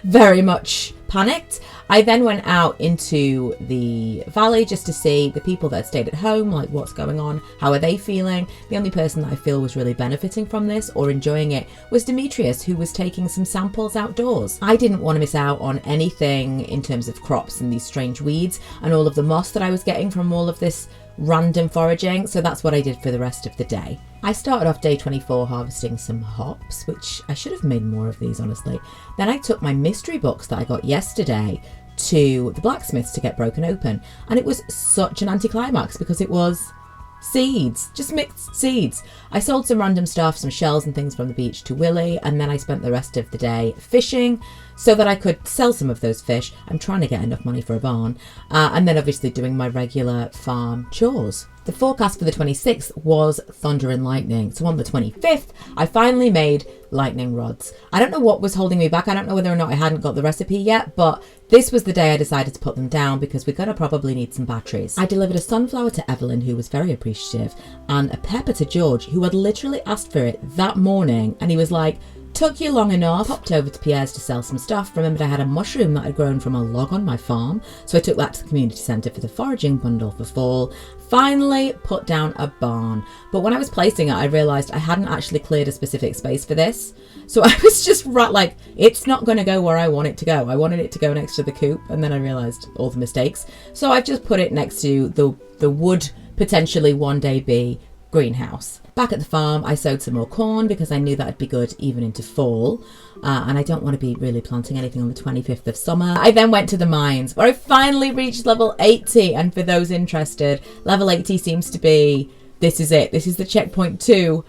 very much panicked. I then went out into the valley just to see the people that had stayed at home, like what's going on, how are they feeling. The only person that I feel was really benefiting from this or enjoying it was Demetrius, who was taking some samples outdoors. I didn't want to miss out on anything in terms of crops and these strange weeds and all of the moss that I was getting from all of this random foraging, so that's what I did for the rest of the day. I started off day 24 harvesting some hops, which I should have made more of these, honestly. Then I took my mystery box that I got yesterday to the blacksmiths to get broken open, and it was such an anticlimax because it was seeds, just mixed seeds. I sold some random stuff, some shells and things from the beach to Willie, and then I spent the rest of the day fishing so that I could sell some of those fish. I'm trying to get enough money for a barn, and then obviously doing my regular farm chores. The forecast for the 26th was thunder and lightning. So on the 25th, I finally made lightning rods. I don't know what was holding me back. I don't know whether or not I hadn't got the recipe yet, but this was the day I decided to put them down because we're going to probably need some batteries. I delivered a sunflower to Evelyn, who was very appreciative, and a pepper to George, who had literally asked for it that morning. And he was like, took you long enough. Popped over to Pierre's to sell some stuff. Remembered I had a mushroom that had grown from a log on my farm, so I took that to the community centre for the foraging bundle for fall. Finally put down a barn, but when I was placing it I realised I hadn't actually cleared a specific space for this, so I was just like, it's not going to go where I want it to go. I wanted it to go next to the coop, and then I realised all the mistakes, so I've just put it next to the would potentially one day be greenhouse. Back at the farm, I sowed some more corn because I knew that'd be good even into fall, and I don't want to be really planting anything on the 25th of summer. I then went to the mines where I finally reached level 80, and for those interested, level 80 seems to be, this is it, this is the checkpoint 2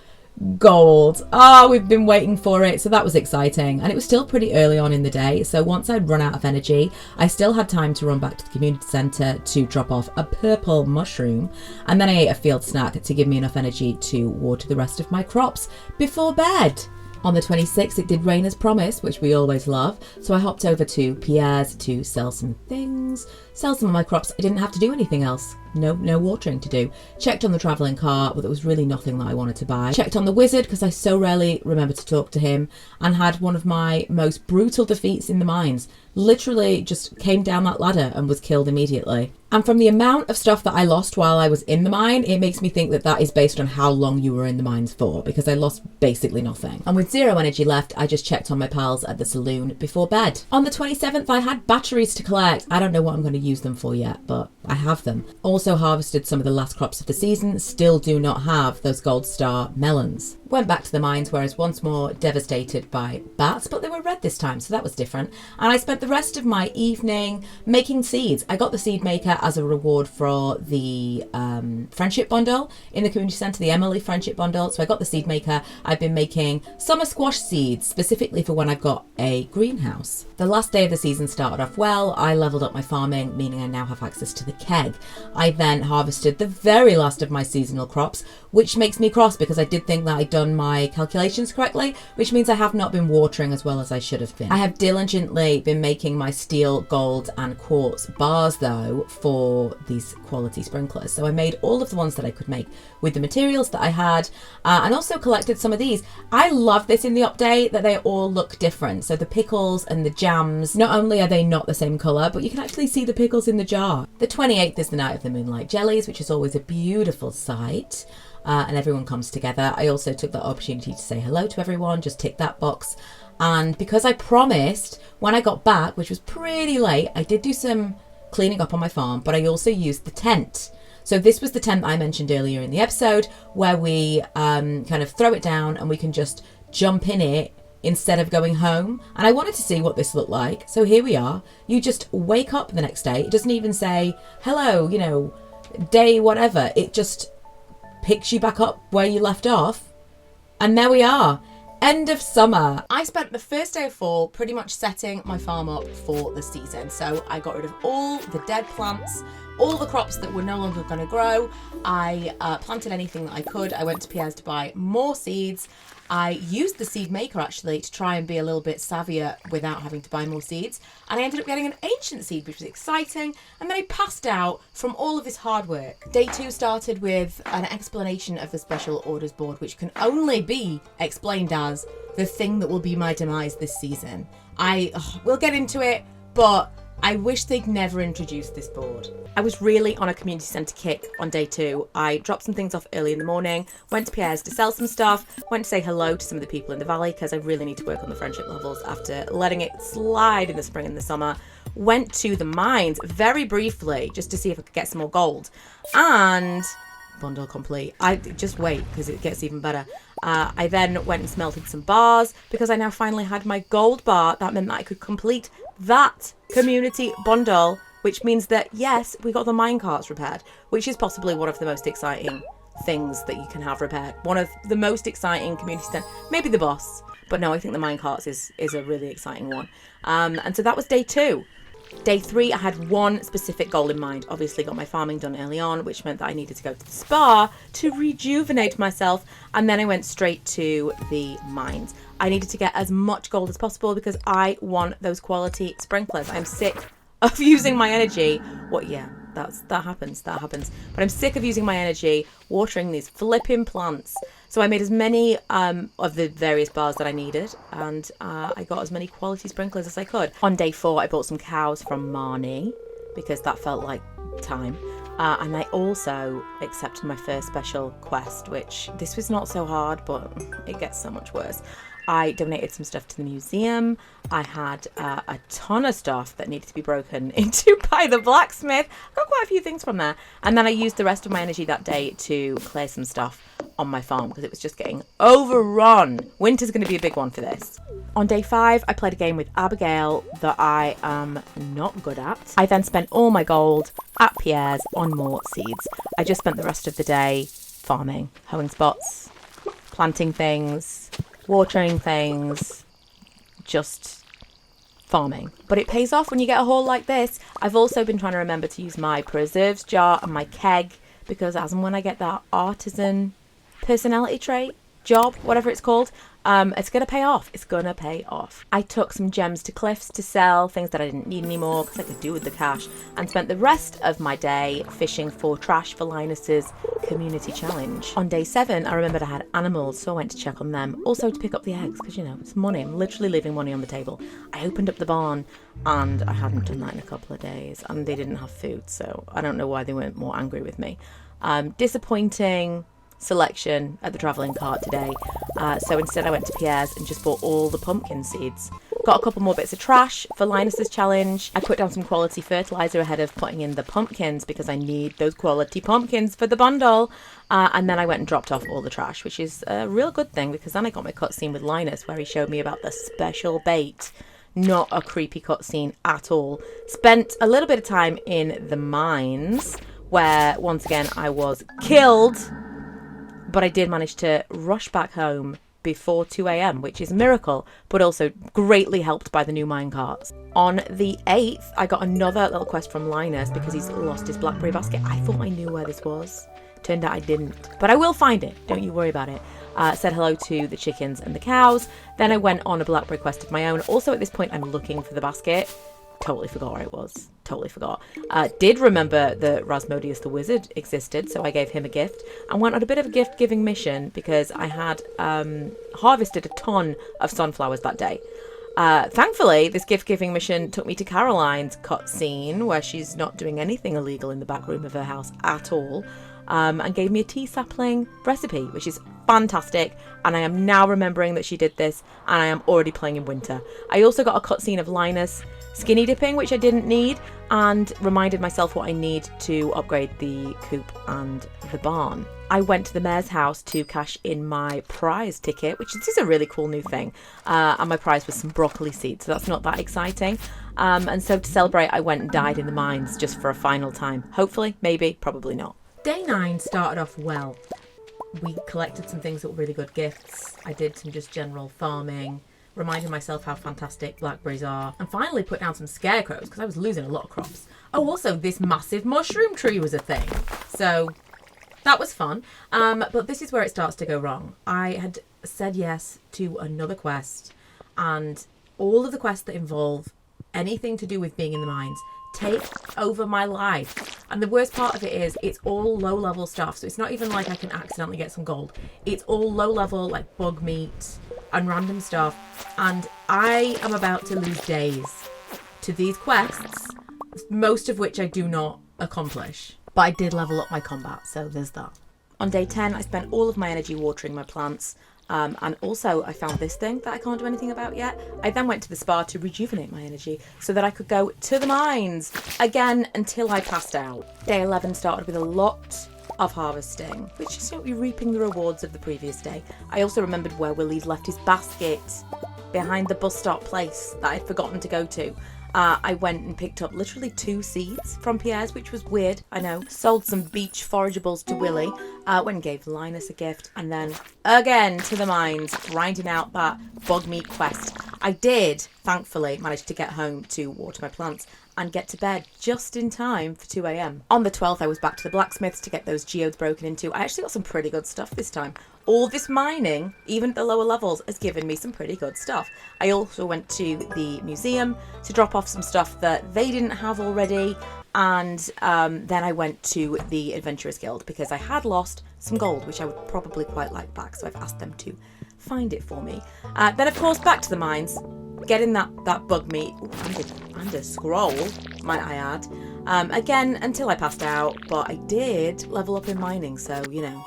gold. We've been waiting for it, so that was exciting, and it was still pretty early on in the day, so once I'd run out of energy I still had time to run back to the community centre to drop off a purple mushroom, and then I ate a field snack to give me enough energy to water the rest of my crops before bed. On the 26th it did rain as promised, which we always love, so I hopped over to Pierre's to sell some things, sell some of my crops. I didn't have to do anything else. No watering to do. Checked on the travelling cart, but there was really nothing that I wanted to buy. Checked on the wizard because I so rarely remember to talk to him, and had one of my most brutal defeats in the mines. Literally just came down that ladder and was killed immediately. And from the amount of stuff that I lost while I was in the mine, it makes me think that that is based on how long you were in the mines for, because I lost basically nothing. And with zero energy left, I just checked on my pals at the saloon before bed. On the 27th, I had batteries to collect. I don't know what I'm going to use them for yet, but I have them. Also harvested some of the last crops of the season. Still do not have those gold star melons. Went back to the mines where I was once more devastated by bats, but they were red this time, so that was different. And I spent the rest of my evening making seeds. I got the seed maker as a reward for the friendship bundle in the community centre, the Emily friendship bundle. So I got the seed maker. I've been making summer squash seeds specifically for when I've got a greenhouse. The last day of the season started off well. I leveled up my farming, meaning I now have access to the keg. I then harvested the very last of my seasonal crops, which makes me cross because I did think that I'd done done my calculations correctly, which means I have not been watering as well as I should have been. I have diligently been making my steel, gold and quartz bars though for these quality sprinklers. So I made all of the ones that I could make with the materials that I had, and also collected some of these. I love this in the update that they all look different. So the pickles and the jams, not only are they not the same colour, but you can actually see the pickles in the jar. The 28th is the night of the moonlight jellies, which is always a beautiful sight. And everyone comes together. I also took the opportunity to say hello to everyone, just tick that box. And because I promised when I got back, which was pretty late, I did do some cleaning up on my farm, but I also used the tent. So this was the tent I mentioned earlier in the episode where we kind of throw it down and we can just jump in it instead of going home. And I wanted to see what this looked like. So here we are. You just wake up the next day. It doesn't even say, hello, you know, day whatever. It just picks you back up where you left off. And there we are. End of summer. I spent the first day of fall pretty much setting my farm up for the season. So I got rid of all the dead plants, all the crops that were no longer going to grow. I planted anything that I could. I went to Pierre's to buy more seeds. I used the seed maker actually to try and be a little bit savvier without having to buy more seeds. And I ended up getting an ancient seed, which was exciting. And then I passed out from all of this hard work. Day 2 started with an explanation of the special orders board, which can only be explained as the thing that will be my demise this season. We'll get into it, but I wish they'd never introduced this board. I was really on a community centre kick on day 2. I dropped some things off early in the morning, went to Pierre's to sell some stuff, went to say hello to some of the people in the valley because I really need to work on the friendship levels after letting it slide in the spring and the summer. Went to the mines very briefly just to see if I could get some more gold. And bundle complete. I just wait because it gets even better. I then went and smelted some bars because I now finally had my gold bar. That meant that I could complete that community bundle, which means that yes, we got the minecarts repaired, which is possibly one of the most exciting things that you can have repaired. One of the most exciting community stuff, maybe the boss, but no, I think the minecarts is a really exciting one. And so that was day 2. Day 3, I had one specific goal in mind. Obviously got my farming done early on, which meant that I needed to go to the spa to rejuvenate myself. And then I went straight to the mines. I needed to get as much gold as possible because I want those quality sprinklers. I'm sick of using my energy. That happens. But I'm sick of using my energy watering these flipping plants. So I made as many of the various bars that I needed, and I got as many quality sprinklers as I could. On day 4, I bought some cows from Marnie because that felt like time. And I also accepted my first special quest, which this was not so hard, but it gets so much worse. I donated some stuff to the museum. I had a ton of stuff that needed to be broken into by the blacksmith. I got quite a few things from there. And then I used the rest of my energy that day to clear some stuff on my farm because it was just getting overrun. Winter's going to be a big one for this. On day 5, I played a game with Abigail that I am not good at. I then spent all my gold at Pierre's on more seeds. I just spent the rest of the day farming, hoeing spots, planting things, watering things, just farming. But it pays off when you get a haul like this. I've also been trying to remember to use my preserves jar and my keg because as and when I get that artisan personality trait, job, whatever it's called, it's going to pay off. It's going to pay off. I took some gems to Cliffs to sell, things that I didn't need anymore because I could do with the cash, and spent the rest of my day fishing for trash for Linus's community challenge. On day 7, I remembered I had animals, so I went to check on them. Also to pick up the eggs because, you know, it's money. I'm literally leaving money on the table. I opened up the barn and I hadn't done that in a couple of days and they didn't have food, so I don't know why they weren't more angry with me. Disappointing selection at the travelling cart today, so instead I went to Pierre's and just bought all the pumpkin seeds. Got a couple more bits of trash for Linus's challenge. I put down some quality fertiliser ahead of putting in the pumpkins because I need those quality pumpkins for the bundle, and then I went and dropped off all the trash, which is a real good thing because then I got my cutscene with Linus where he showed me about the special bait. Not a creepy cutscene at all. Spent a little bit of time in the mines where once again I was killed, but I did manage to rush back home before 2 a.m, which is a miracle, but also greatly helped by the new minecarts. On the 8th, I got another little quest from Linus because he's lost his blackberry basket. I thought I knew where this was. Turned out I didn't, but I will find it. Don't you worry about it. said hello to the chickens and the cows. Then I went on a blackberry quest of my own. Also at this point, I'm looking for the basket. Totally forgot where it was. Totally forgot. Did remember that Rasmodius the wizard existed, so I gave him a gift and went on a bit of a gift-giving mission because I had harvested a ton of sunflowers that day. Thankfully, this gift-giving mission took me to Caroline's cutscene, where she's not doing anything illegal in the back room of her house at all, and gave me a tea sapling recipe, which is fantastic. And I am now remembering that she did this, and I am already playing in winter. I also got a cutscene of Linus skinny dipping, which I didn't need, and reminded myself what I need to upgrade the coop and the barn. I went to the mayor's house to cash in my prize ticket, which is a really cool new thing. And my prize was some broccoli seeds, so that's not that exciting. And so to celebrate, I went and died in the mines just for a final time. Hopefully, maybe, probably not. Day 9 started off well. We collected some things that were really good gifts. I did some just general farming, reminding myself how fantastic blackberries are, and finally put down some scarecrows because I was losing a lot of crops. Oh, also this massive mushroom tree was a thing. So that was fun. But this is where it starts to go wrong. I had said yes to another quest, and all of the quests that involve anything to do with being in the mines take over my life. And the worst part of it is it's all low level stuff. So it's not even like I can accidentally get some gold. It's all low level, like bug meat and random stuff. And I am about to lose days to these quests, most of which I do not accomplish. But I did level up my combat, so there's that. On day 10, I spent all of my energy watering my plants. And also I found this thing that I can't do anything about yet. I then went to the spa to rejuvenate my energy so that I could go to the mines again until I passed out. Day 11 started with a lot of harvesting, which is you're reaping the rewards of the previous day. I also remembered where Willie's left his basket behind the bus stop place that I'd forgotten to go to. I went and picked up literally 2 seeds from Pierre's, which was weird, I know. Sold some beach forageables to Willie, went and gave Linus a gift, and then again to the mines, grinding out that bug meat quest. I did, thankfully, manage to get home to water my plants and get to bed just in time for 2 a.m. On the 12th, I was back to the blacksmiths to get those geodes broken into. I actually got some pretty good stuff this time. All this mining, even at the lower levels, has given me some pretty good stuff. I also went to the museum to drop off some stuff that they didn't have already. And then I went to the Adventurers Guild because I had lost some gold, which I would probably quite like back. So I've asked them to find it for me. Then, of course, back to the mines, getting that bug meat. Ooh, and a scroll, might I add. Again, until I passed out. But I did level up in mining, so, you know.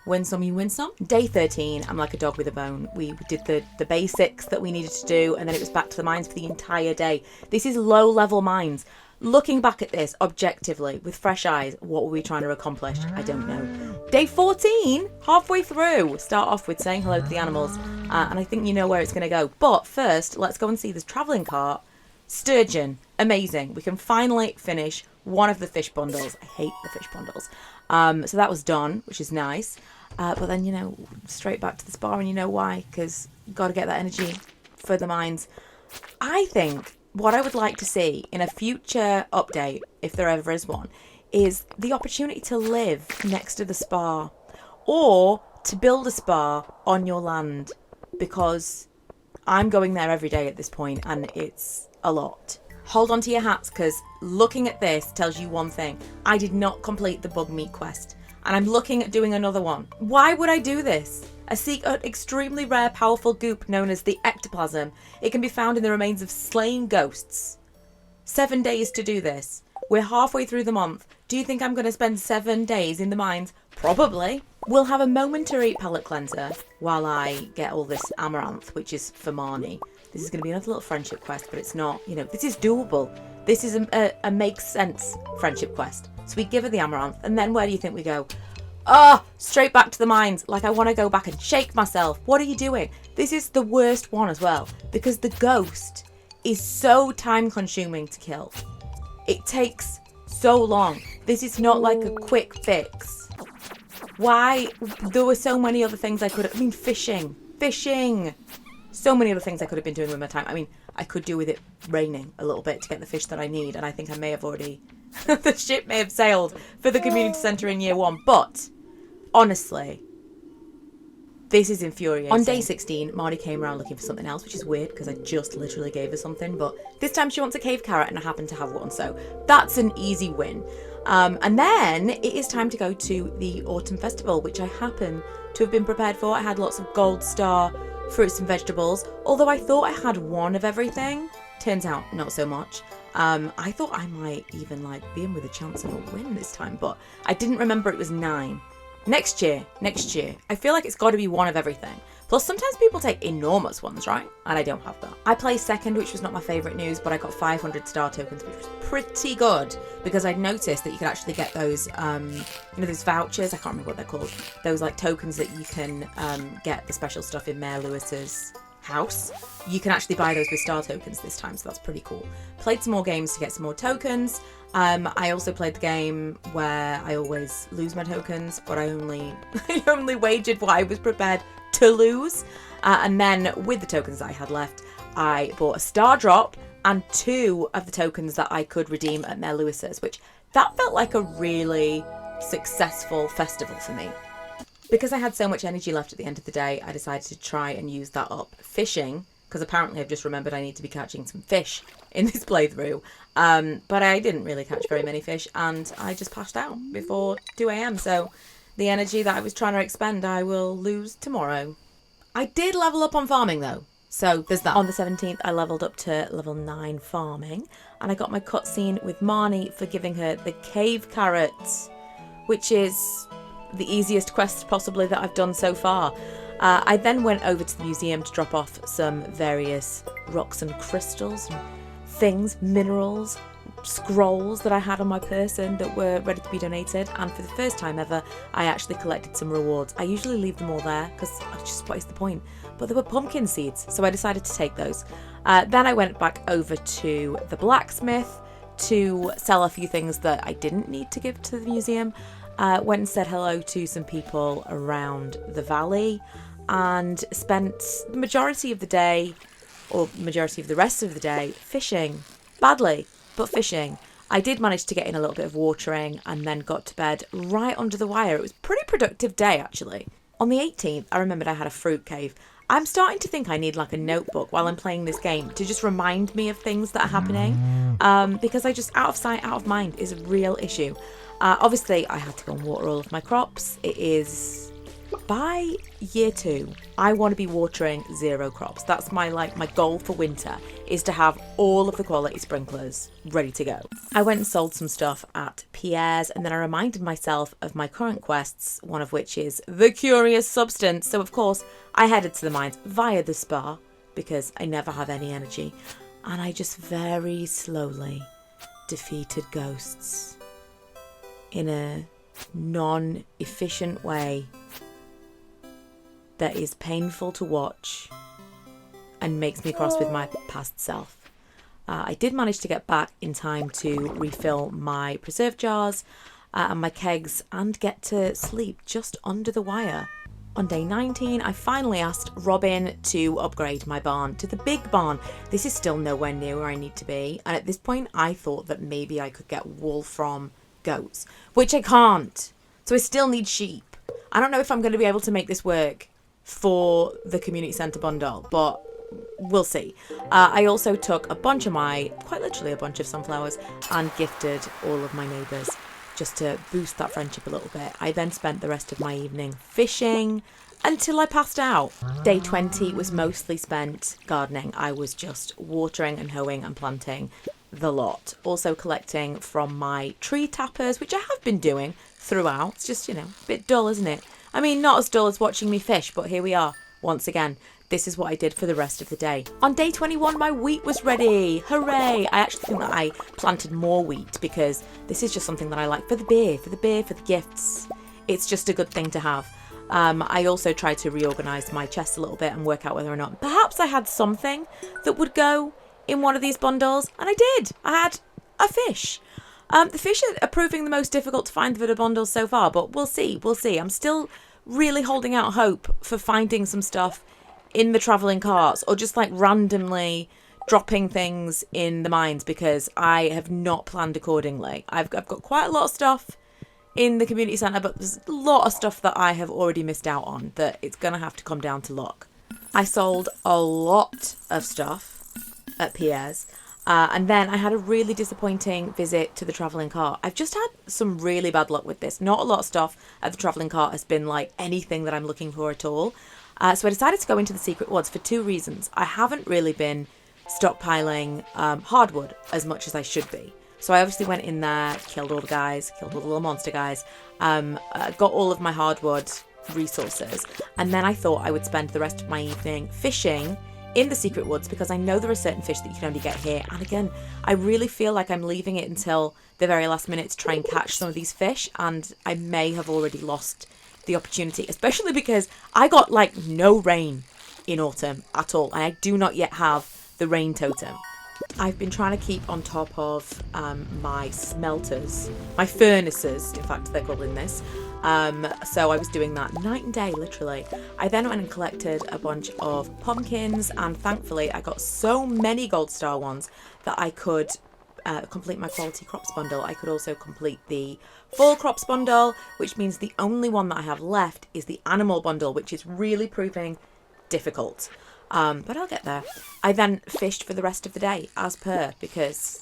Win some, you win some. Day 13, I'm like a dog with a bone. We did the basics that we needed to do, and then it was back to the mines for the entire day. This is low-level mines. Looking back at this objectively, with fresh eyes, what were we trying to accomplish? I don't know. Day 14, halfway through, start off with saying hello to the animals, and I think you know where it's going to go. But first, let's go and see this travelling cart. Sturgeon, amazing. We can finally finish one of the fish bundles. I hate the fish bundles. So that was done, which is nice. But then, you know, straight back to the spa, and you know why? Because you've got to get that energy for the mines. I think what I would like to see in a future update, if there ever is one, is the opportunity to live next to the spa or to build a spa on your land, because I'm going there every day at this point and it's a lot. Hold on to your hats, because looking at this tells you one thing. I did not complete the bug meat quest, and I'm looking at doing another one. Why would I do this? I seek an extremely rare, powerful goop known as the ectoplasm. It can be found in the remains of slain ghosts. 7 days to do this. We're halfway through the month. Do you think I'm going to spend 7 days in the mines? Probably. We'll have a momentary palate cleanser while I get all this amaranth, which is for Marnie. This is going to be another little friendship quest, but it's not, you know, this is doable. This is a makes sense friendship quest. So we give her the amaranth, and then where do you think we go? Straight back to the mines. Like, I want to go back and shake myself. What are you doing? This is the worst one as well, because the ghost is so time consuming to kill. It takes so long. This is not like a quick fix. Why? There were so many other things I could have... I mean, fishing. So many other things I could have been doing with my time. I mean, I could do with it raining a little bit to get the fish that I need, and I think I may have already... the ship may have sailed for the community centre in year 1, but honestly, This is infuriating. On day 16, Marnie came around looking for something else, which is weird because I just literally gave her something. But this time she wants a cave carrot and I happen to have one. So that's an easy win. And then it is time to go to the Autumn Festival, which I happen to have been prepared for. I had lots of gold star fruits and vegetables, although I thought I had one of everything. Turns out not so much. I thought I might even be in with a chance of a win this time, but I didn't remember it was 9. Next year. I feel like it's got to be one of everything. Plus, sometimes people take enormous ones, right? And I don't have that. I placed second, which was not my favourite news, but I got 500 star tokens, which was pretty good because I'd noticed that you could actually get those, those vouchers. I can't remember what they're called. Those tokens that you can get the special stuff in Mayor Lewis's house. You can actually buy those with star tokens this time, so that's pretty cool. Played some more games to get some more tokens. I also played the game where I always lose my tokens, but I only wagered what I was prepared to lose. And then with the tokens that I had left, I bought a star drop and 2 of the tokens that I could redeem at Mayor Lewis's, which that felt like a really successful festival for me. Because I had so much energy left at the end of the day, I decided to try and use that up fishing, because apparently I've just remembered I need to be catching some fish in this playthrough. But I didn't really catch very many fish, and I just passed out before 2 a.m. So the energy that I was trying to expend, I will lose tomorrow. I did level up on farming, though. So there's that. On the 17th, I leveled up to level 9 farming, and I got my cutscene with Marnie for giving her the cave carrots, which is the easiest quest possibly that I've done so far. I then went over to the museum to drop off some various rocks and crystals and things, minerals, scrolls that I had on my person that were ready to be donated, and for the first time ever I actually collected some rewards. I usually leave them all there because what is the point? But there were pumpkin seeds, so I decided to take those. Then I went back over to the blacksmith to sell a few things that I didn't need to give to the museum. Went and said hello to some people around the valley and spent the majority of the day, or majority of the rest of the day, fishing. Badly, but fishing. I did manage to get in a little bit of watering and then got to bed right under the wire. It was a pretty productive day, actually. On the 18th, I remembered I had a fruit cave. I'm starting to think I need a notebook while I'm playing this game to just remind me of things that are happening, because I just, out of sight, out of mind is a real issue. Obviously, I had to go and water all of my crops. It is, by year 2, I want to be watering 0 crops. That's my goal for winter, is to have all of the quality sprinklers ready to go. I went and sold some stuff at Pierre's, and then I reminded myself of my current quests, one of which is the curious substance. So of course, I headed to the mines via the spa, because I never have any energy, and I just very slowly defeated ghosts in a non-efficient way that is painful to watch and makes me cross with my past self. I did manage to get back in time to refill my preserve jars and my kegs and get to sleep just under the wire. On day 19, I finally asked Robin to upgrade my barn to the big barn. This is still nowhere near where I need to be, and at this point I thought that maybe I could get wool from goats, which I can't. So I still need sheep. I don't know if I'm going to be able to make this work for the community centre bundle, but we'll see. I also took quite literally a bunch of sunflowers and gifted all of my neighbours just to boost that friendship a little bit. I then spent the rest of my evening fishing until I passed out. Day 20 was mostly spent gardening. I was just watering and hoeing and planting the lot. Also collecting from my tree tappers, which I have been doing throughout. It's just, a bit dull, isn't it? I mean, not as dull as watching me fish, but here we are. Once again, this is what I did for the rest of the day. On day 21, my wheat was ready. Hooray! I actually think that I planted more wheat because this is just something that I like for the beer, for the gifts. It's just a good thing to have. I also tried to reorganise my chest a little bit and work out whether or not perhaps I had something that would go in one of these bundles, and I did. I had a fish. The fish are proving the most difficult to find for the bundles so far, but we'll see. I'm still really holding out hope for finding some stuff in the travelling carts or just randomly dropping things in the mines, because I have not planned accordingly. I've got quite a lot of stuff in the community centre, but there's a lot of stuff that I have already missed out on that it's going to have to come down to luck. I sold a lot of stuff at Pierre's. And then I had a really disappointing visit to the travelling cart. I've just had some really bad luck with this. Not a lot of stuff at the travelling cart has been like anything that I'm looking for at all. So I decided to go into the secret woods for 2 reasons. I haven't really been stockpiling hardwood as much as I should be. So I obviously went in there, killed all the guys, killed all the little monster guys, got all of my hardwood resources. And then I thought I would spend the rest of my evening fishing in the secret woods because I know there are certain fish that you can only get here. And again, I really feel like I'm leaving it until the very last minute to try and catch some of these fish, and I may have already lost the opportunity, especially because I got like no rain in autumn at all, and I do not yet have the rain totem. I've been trying to keep on top of my smelters, my furnaces, in fact they're called in this. So I was doing that night and day, literally. I then went and collected a bunch of pumpkins, and thankfully I got so many gold star ones that I could complete my quality crops bundle. I could also complete the fall crops bundle, which means the only one that I have left is the animal bundle, which is really proving difficult. But I'll get there. I then fished for the rest of the day, as per, because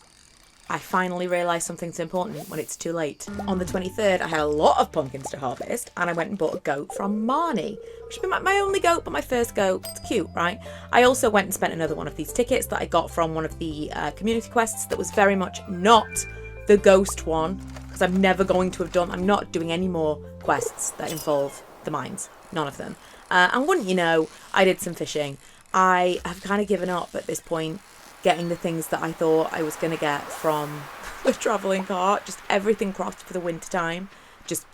I finally realised something's important when it's too late. On the 23rd, I had a lot of pumpkins to harvest, and I went and bought a goat from Marnie, which has been my only goat, but my first goat. It's cute, right? I also went and spent another one of these tickets that I got from one of the community quests that was very much not the ghost one, because I'm never going to have I'm not doing any more quests that involve the mines. None of them. And wouldn't you know, I did some fishing. I have kind of given up at this point getting the things that I thought I was going to get from the travelling cart. Just everything crossed for the winter time. Just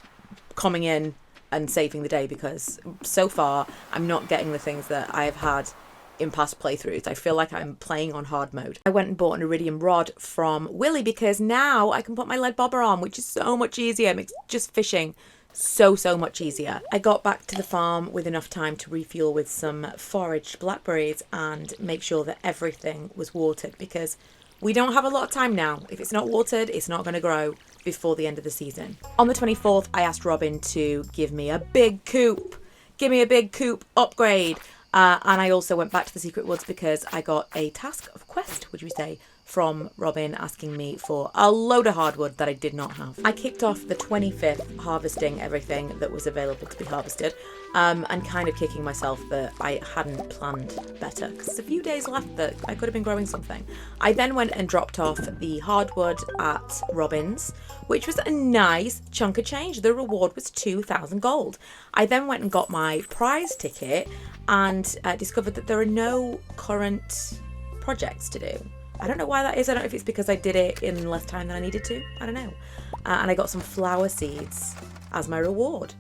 coming in and saving the day, because so far I'm not getting the things that I have had in past playthroughs. I feel like I'm playing on hard mode. I went and bought an iridium rod from Willy because now I can put my lead bobber on, which is so much easier. It makes just fishing so much easier. I got back to the farm with enough time to refuel with some foraged blackberries and make sure that everything was watered, because we don't have a lot of time now. If it's not watered, it's not going to grow before the end of the season. On the 24th, I asked Robin to give me a big coop. Give me a big coop upgrade. And I also went back to the secret woods because I got a task of quest, would we say, from Robin asking me for a load of hardwood that I did not have. I kicked off the 25th harvesting everything that was available to be harvested, and kind of kicking myself that I hadn't planned better, because there's a few days left that I could have been growing something. I then went and dropped off the hardwood at Robin's, which was a nice chunk of change. The reward was 2,000 gold. I then went and got my prize ticket and discovered that there are no current projects to do. I don't know why that is. I don't know if it's because I did it in less time than I needed to. I don't know. And I got some flower seeds as my reward.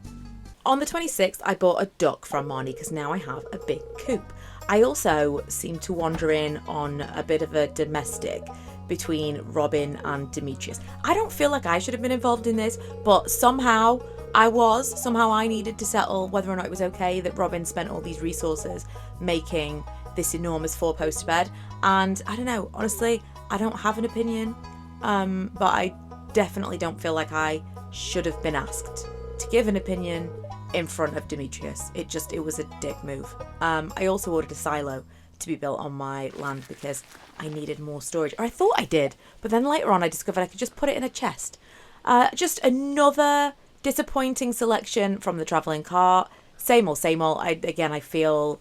On the 26th, I bought a duck from Marnie because now I have a big coop. I also seem to wander in on a bit of a domestic between Robin and Demetrius. I don't feel like I should have been involved in this, but somehow I was. Somehow I needed to settle whether or not it was okay that Robin spent all these resources making this enormous 4-poster bed. And I don't know, honestly, I don't have an opinion, but I definitely don't feel like I should have been asked to give an opinion in front of Demetrius. It was a dick move. I also ordered a silo to be built on my land because I needed more storage, or I thought I did, but then later on I discovered I could just put it in a chest. Just another disappointing selection from the travelling cart. Same old. I feel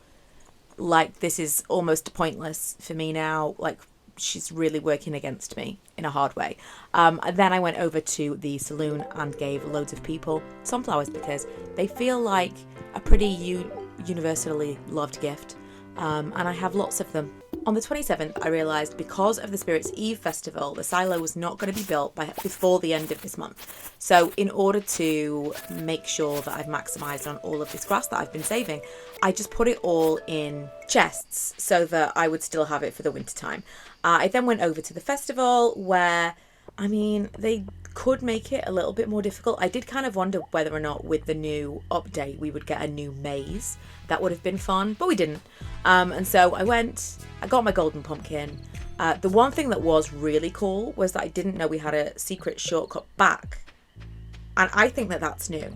like this is almost pointless for me now. Like, she's really working against me in a hard way. Then I went over to the saloon and gave loads of people sunflowers because they feel like a pretty universally loved gift. And I have lots of them. On the 27th, I realised because of the Spirits Eve festival, the silo was not going to be built before the end of this month. So in order to make sure that I've maximised on all of this grass that I've been saving, I just put it all in chests so that I would still have it for the winter time. I then went over to the festival where, they could make it a little bit more difficult. I did kind of wonder whether or not with the new update we would get a new maze. That would have been fun, but we didn't. And so I got my golden pumpkin. The one thing that was really cool was that I didn't know we had a secret shortcut back And I think that that's new.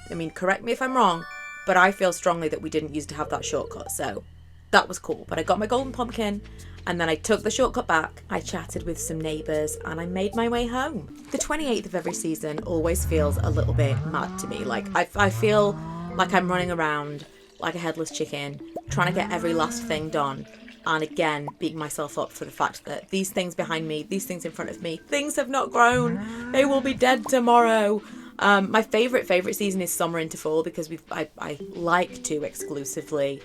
I mean, correct me if I'm wrong, but I feel strongly that we didn't used to have that shortcut. So that was cool. But I got my golden pumpkin and then I took the shortcut back. I chatted with some neighbours and I made my way home. The 28th of every season always feels a little bit mad to me. Like I feel like I'm running around like a headless chicken, trying to get every last thing done. And again, beating myself up for the fact that these things behind me, these things in front of me, things have not grown. They will be dead tomorrow. My favourite season is summer into fall because I like to exclusively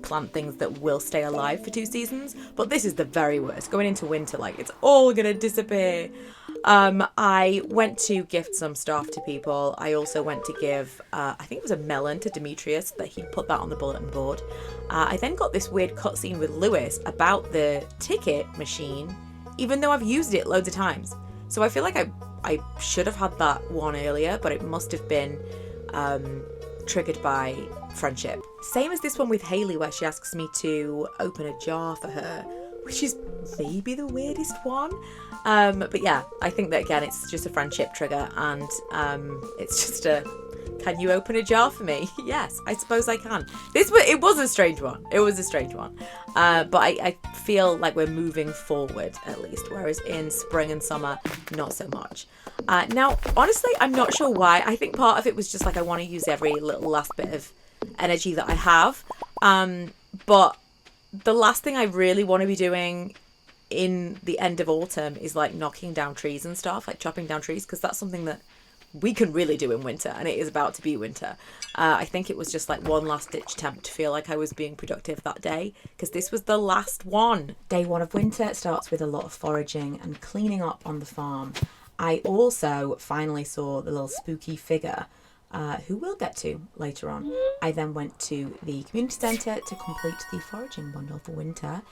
plant things that will stay alive for 2 seasons. But this is the very worst. Going into winter, like, it's all going to disappear. I went to gift some stuff to people. I also went to give, I think it was a melon to Demetrius, that he put that on the bulletin board. I then got this weird cutscene with Lewis about the ticket machine, even though I've used it loads of times. So I feel like I should have had that one earlier, but it must have been triggered by friendship. Same as this one with Haley, where she asks me to open a jar for her, which is maybe the weirdest one. But yeah, I think that again, it's just a friendship trigger, and it's just a, can you open a jar for me? Yes, I suppose I can. It was a strange one. It was a strange one. But I feel like we're moving forward at least, whereas in spring and summer, not so much. Now, honestly, I'm not sure why. I think part of it was just like I want to use every little last bit of energy that I have. But the last thing I really want to be doing in the end of autumn is like knocking down trees and stuff, like chopping down trees, because that's something that we can really do in winter, and it is about to be winter. I think it was just like one last ditch attempt to feel like I was being productive that day, because this was the last one. Day 1 of winter starts with a lot of foraging and cleaning up on the farm. I also finally saw the little spooky figure, who we'll get to later on. I then went to the community centre to complete the foraging bundle for winter,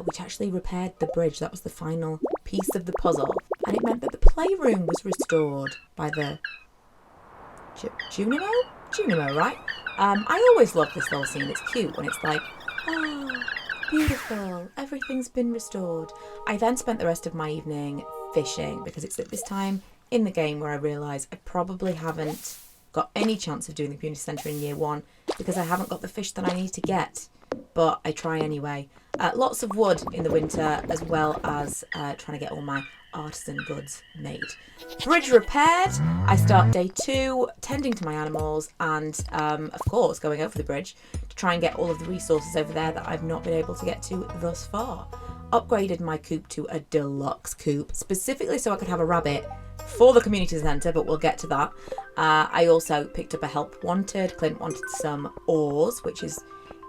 which actually repaired the bridge. That was the final piece of the puzzle. And it meant that the playroom was restored by the Junimo? Junimo, right? I always love this little scene. It's cute when it's like, oh, beautiful, everything's been restored. I then spent the rest of my evening fishing, because it's at this time in the game where I realise I probably haven't got any chance of doing the community centre in year 1, because I haven't got the fish that I need to get. But I try anyway. Lots of wood in the winter, as well as trying to get all my artisan goods made. Bridge repaired. I start day 2 tending to my animals and of course going over the bridge to try and get all of the resources over there that I've not been able to get to thus far. Upgraded my coop to a deluxe coop, specifically so I could have a rabbit for the community centre, but we'll get to that. I also picked up a help wanted. Clint wanted some oars, which is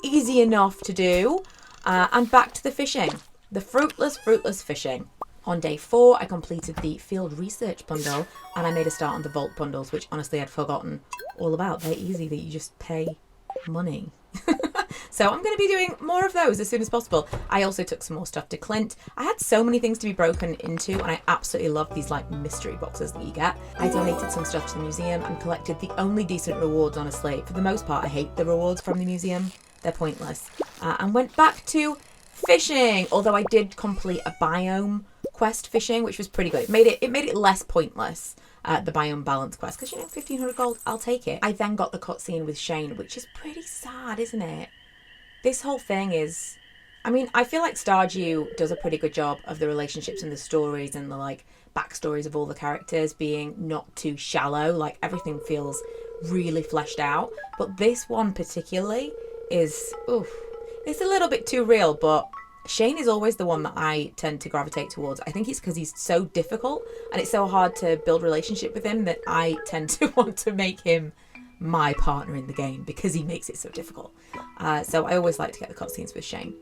easy enough to do. And back to the fishing. The fruitless fishing. On day 4, I completed the field research bundle, and I made a start on the vault bundles, which honestly I'd forgotten all about. They're easy, that you just pay money. So I'm going to be doing more of those as soon as possible. I also took some more stuff to Clint. I had so many things to be broken into, and I absolutely love these like mystery boxes that you get. I donated some stuff to the museum and collected the only decent rewards, honestly. For the most part, I hate the rewards from the museum. They're pointless. And went back to fishing, although I did complete a biome quest fishing, which was pretty good. It made it less pointless, the biome balance quest, because 1500 gold, I'll take it. I then got the cutscene with Shane, which is pretty sad, isn't it? This whole thing is, I mean, I feel like Stardew does a pretty good job of the relationships and the stories and the like backstories of all the characters being not too shallow. Like everything feels really fleshed out, but this one particularly is, it's a little bit too real. But Shane is always the one that I tend to gravitate towards. I think it's because he's so difficult and it's so hard to build relationship with him that I tend to want to make him my partner in the game because he makes it so difficult. So I always like to get the cutscenes with Shane.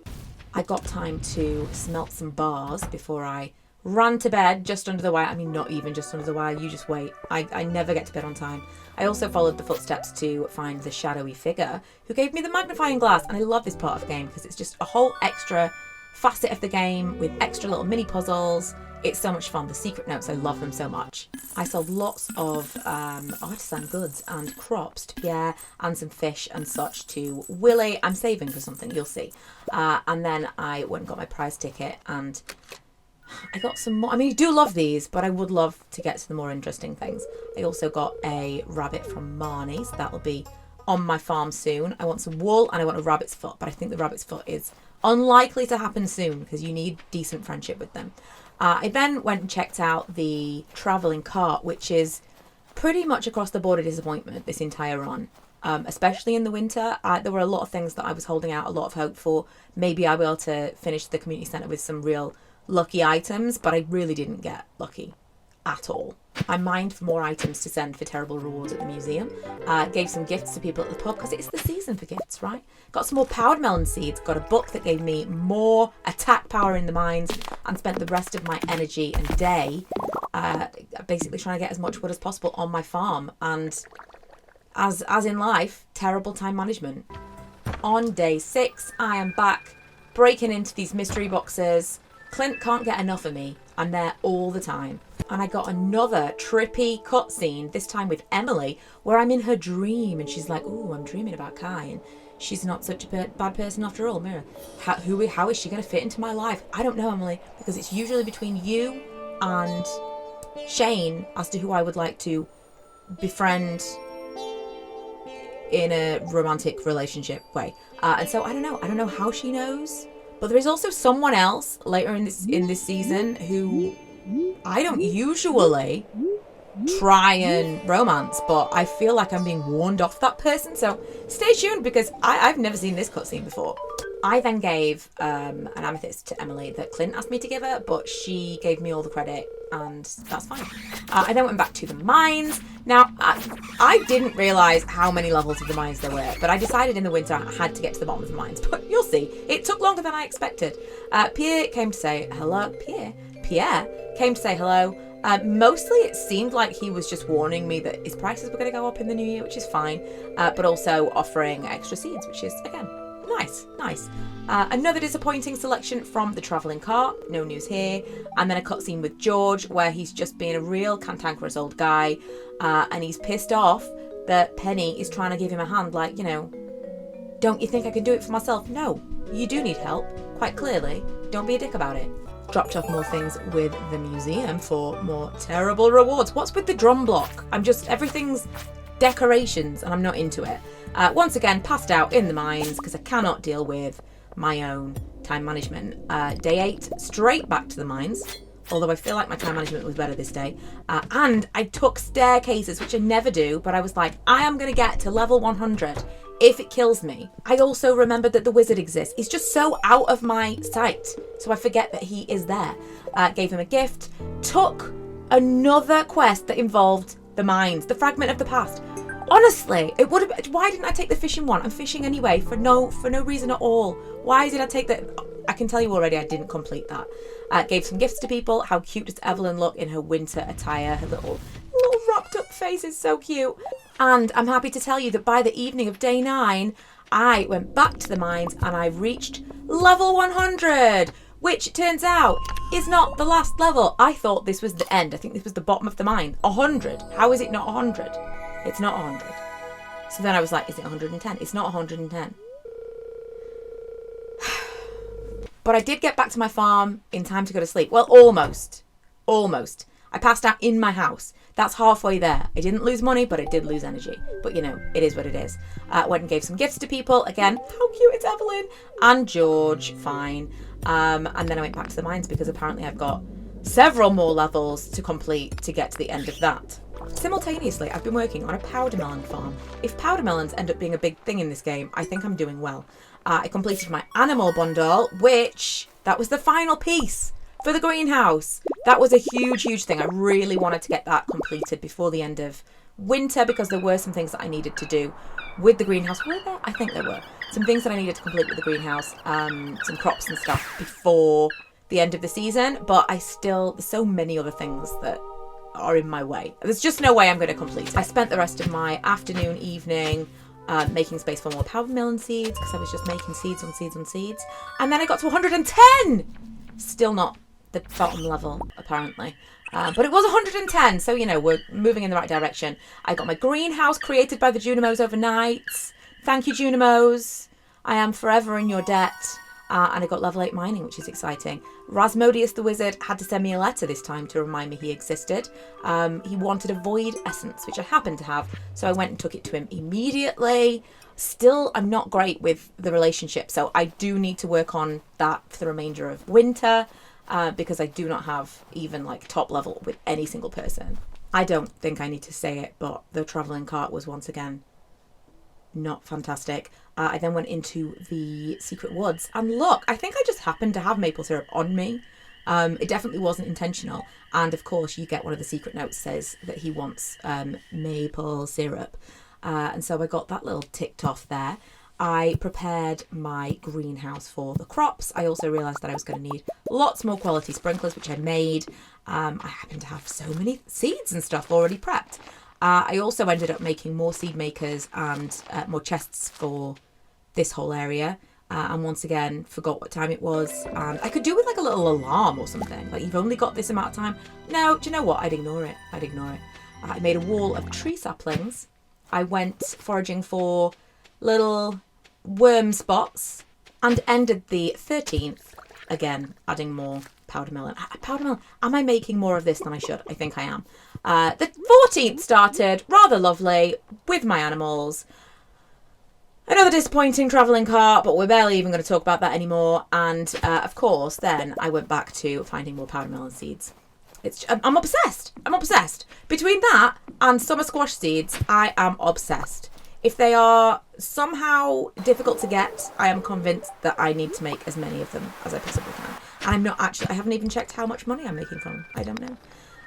I got time to smelt some bars before I ran to bed just under the wire. I mean, not even just under the wire, you just wait. I never get to bed on time. I also followed the footsteps to find the shadowy figure who gave me the magnifying glass, and I love this part of the game because it's just a whole extra facet of the game with extra little mini puzzles. It's so much fun. The secret notes, I love them so much. I sold lots of artisan goods and crops to Pierre and some fish and such to Willie. I'm saving for something, you'll see. And then I went and got my prize ticket and I got some more. I mean, I do love these, but I would love to get to the more interesting things. I also got a rabbit from Marnie, so that'll be on my farm soon. I want some wool and I want a rabbit's foot, but I think the rabbit's foot is unlikely to happen soon because you need decent friendship with them. I then went and checked out the travelling cart, which is pretty much across the board a disappointment this entire run. Especially in the winter, there were a lot of things that I was holding out a lot of hope for. Maybe I'll be able to finish the community centre with some real lucky items, but I really didn't get lucky at all. I mined for more items to send for terrible rewards at the museum. Gave some gifts to people at the pub because it's the season for gifts, right? Got some more powdered melon seeds, got a book that gave me more attack power in the mines, and spent the rest of my energy and day basically trying to get as much wood as possible on my farm. And as in life, terrible time management. On day 6, I am back breaking into these mystery boxes. Clint can't get enough of me. I'm there all the time. And I got another trippy cutscene, this time with Emily, where I'm in her dream and she's like, "Ooh, I'm dreaming about Kai and she's not such a bad person after all. Mira, how is she going to fit into my life?" I don't know, Emily, because it's usually between you and Shane as to who I would like to befriend in a romantic relationship way. And so I don't know how she knows. But there is also someone else later in this season who I don't usually try and romance, but I feel like I'm being warned off that person. So stay tuned because I've never seen this cutscene before. I then gave an amethyst to Emily that Clint asked me to give her, but she gave me all the credit, and that's fine. I then went back to the mines. Now, I didn't realise how many levels of the mines there were, but I decided in the winter I had to get to the bottom of the mines. But you'll see, it took longer than I expected. Pierre came to say hello. Pierre came to say hello. Mostly it seemed like he was just warning me that his prices were going to go up in the new year, which is fine, but also offering extra seeds, which is, again, nice. Another disappointing selection from the travelling cart, no news here, and then a cutscene with George where he's just being a real cantankerous old guy, and he's pissed off that Penny is trying to give him a hand, like, don't you think I can do it for myself? No, you do need help, quite clearly. Don't be a dick about it. Dropped off more things with the museum for more terrible rewards. What's with the drum block? Everything's decorations and I'm not into it. Once again, passed out in the mines because I cannot deal with my own time management. Day 8, straight back to the mines, although I feel like my time management was better this day. And I took staircases, which I never do, but I was like, I am going to get to level 100 if it kills me. I also remembered that the wizard exists. He's just so out of my sight, so I forget that he is there. Gave him a gift, took another quest that involved the mines, the fragment of the past. Honestly, it would have. Why didn't I take the fishing one? I'm fishing anyway for no reason at all. Why did I take that? I can tell you already, I didn't complete that. Gave some gifts to people. How cute does Evelyn look in her winter attire? Her little wrapped up face is so cute. And I'm happy to tell you that by the evening of day 9, I went back to the mines and I reached level 100, which it turns out is not the last level. I thought this was the end. I think this was the bottom of the mine. 100. How is it not 100? It's not 100. So then I was like, is it 110? It's not 110. But I did get back to my farm in time to go to sleep. Well, almost. I passed out in my house. That's halfway there. I didn't lose money, but I did lose energy. But it is what it is. Went and gave some gifts to people. Again, how cute, it's Evelyn. And George, fine. And then I went back to the mines because apparently I've got several more levels to complete to get to the end of that. Simultaneously, I've been working on a powder melon farm. If powder melons end up being a big thing in this game, I think I'm doing well. I completed my animal bundle, that was the final piece for the greenhouse. That was a huge thing. I really wanted to get that completed before the end of winter because there were some things that I needed to do with the greenhouse. Were there? I think there were. Some things that I needed to complete with the greenhouse, some crops and stuff before the end of the season, but there's so many other things that are in my way. There's just no way I'm going to complete it. I spent the rest of my afternoon, evening, making space for more powder melon seeds because I was just making seeds on seeds. And then I got to 110! Still not the bottom level, apparently. But it was 110, so, we're moving in the right direction. I got my greenhouse created by the Junimos overnight. Thank you, Junimos. I am forever in your debt. and I got level 8 mining, which is exciting. Rasmodius the wizard had to send me a letter this time to remind me he existed. He wanted a void essence, which I happened to have, so I went and took it to him immediately. Still, I'm not great with the relationship, so I do need to work on that for the remainder of winter, because I do not have even like top level with any single person. I don't think I need to say it, but the travelling cart was once again not fantastic. I then went into the secret woods, and look, I think I just happened to have maple syrup on me. It definitely wasn't intentional, and of course you get one of the secret notes says that he wants maple syrup, and so I got that little ticked off there. I prepared my greenhouse for the crops. I also realised that I was going to need lots more quality sprinklers, which I made. I happen to have so many seeds and stuff already prepped. I also ended up making more seed makers and more chests for this whole area. And once again, forgot what time it was. And I could do with like a little alarm or something. Like, you've only got this amount of time. No, do you know what? I'd ignore it. I made a wall of tree saplings. I went foraging for little worm spots and ended the 13th, again, adding more powder melon. Powder melon. Am I making more of this than I should? I think I am. The 14th started rather lovely with my animals. Another disappointing travelling cart, but we're barely even going to talk about that anymore. And of course, then I went back to finding more powder melon seeds. I'm obsessed. Between that and summer squash seeds, I am obsessed. If they are somehow difficult to get, I am convinced that I need to make as many of them as I possibly can. And I haven't even checked how much money I'm making from them. I don't know.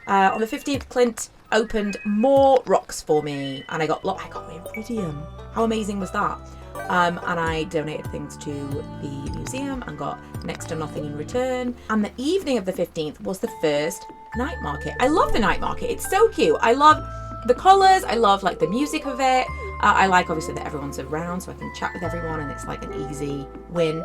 On the 15th, Clint opened more rocks for me, and I got iridium. How amazing was that? And I donated things to the museum and got next to nothing in return. And the evening of the 15th was the first night market. I love the night market. It's so cute. I love the colours. I love like the music of it. I like obviously that everyone's around so I can chat with everyone and it's like an easy win.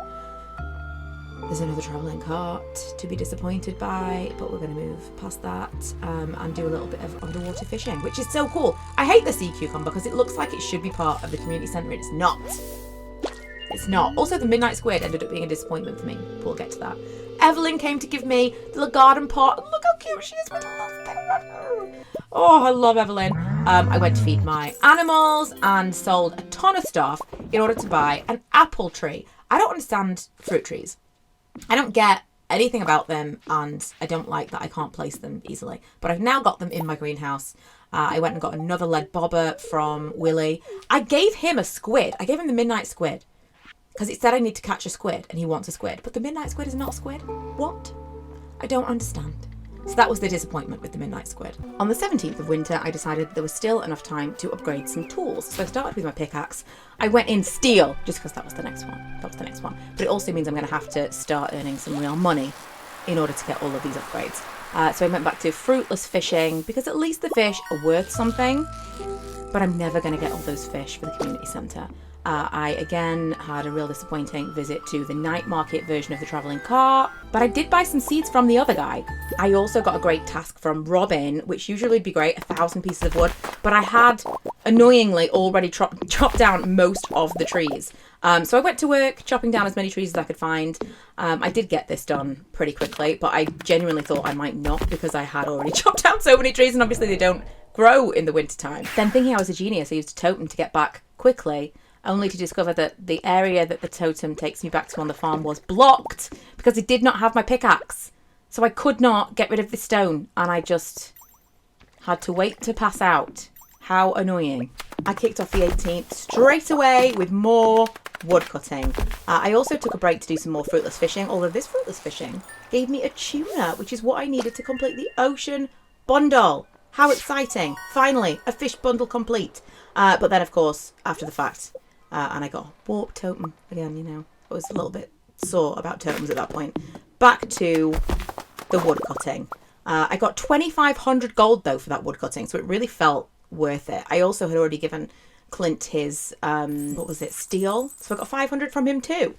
There's another travelling cart to be disappointed by, but we're going to move past that and do a little bit of underwater fishing, which is so cool. I hate the sea cucumber because it looks like it should be part of the community centre. It's not. It's not. Also, the midnight squid ended up being a disappointment for me. We'll get to that. Evelyn came to give me the little garden pot. Look how cute she is with a little thing. Oh, I love Evelyn. I went to feed my animals and sold a ton of stuff in order to buy an apple tree. I don't understand fruit trees. I don't get anything about them, and I don't like that I can't place them easily. But I've now got them in my greenhouse. I went and got another lead bobber from Willie. I gave him a squid. I gave him the midnight squid because it said I need to catch a squid and he wants a squid. But the midnight squid is not a squid. What? I don't understand. So that was the disappointment with the midnight squid. On the 17th of winter, I decided there was still enough time to upgrade some tools. So I started with my pickaxe. I went in steel, just because that was the next one. But it also means I'm going to have to start earning some real money in order to get all of these upgrades. So I went back to fruitless fishing, because at least the fish are worth something. But I'm never going to get all those fish for the community centre. I again had a real disappointing visit to the night market version of the travelling cart, but I did buy some seeds from the other guy. I also got a great task from Robin, which usually would be great, 1,000 pieces of wood, but I had annoyingly already chopped down most of the trees. So I went to work chopping down as many trees as I could find. I did get this done pretty quickly, but I genuinely thought I might not because I had already chopped down so many trees and obviously they don't grow in the wintertime. Then thinking I was a genius, I used a totem to get back quickly, only to discover that the area that the totem takes me back to on the farm was blocked because I did not have my pickaxe. So I could not get rid of the stone and I just had to wait to pass out. How annoying. I kicked off the 18th straight away with more wood cutting. I also took a break to do some more fruitless fishing, although this fruitless fishing gave me a tuna, which is what I needed to complete the ocean bundle. How exciting. Finally, a fish bundle complete. But then, of course, after the fact, and I got a warp totem again, you know. I was a little bit sore about totems at that point. Back to the wood cutting. I got 2,500 gold, though, for that wood cutting, so it really felt worth it. I also had already given Clint his, steel? So I got 500 from him, too.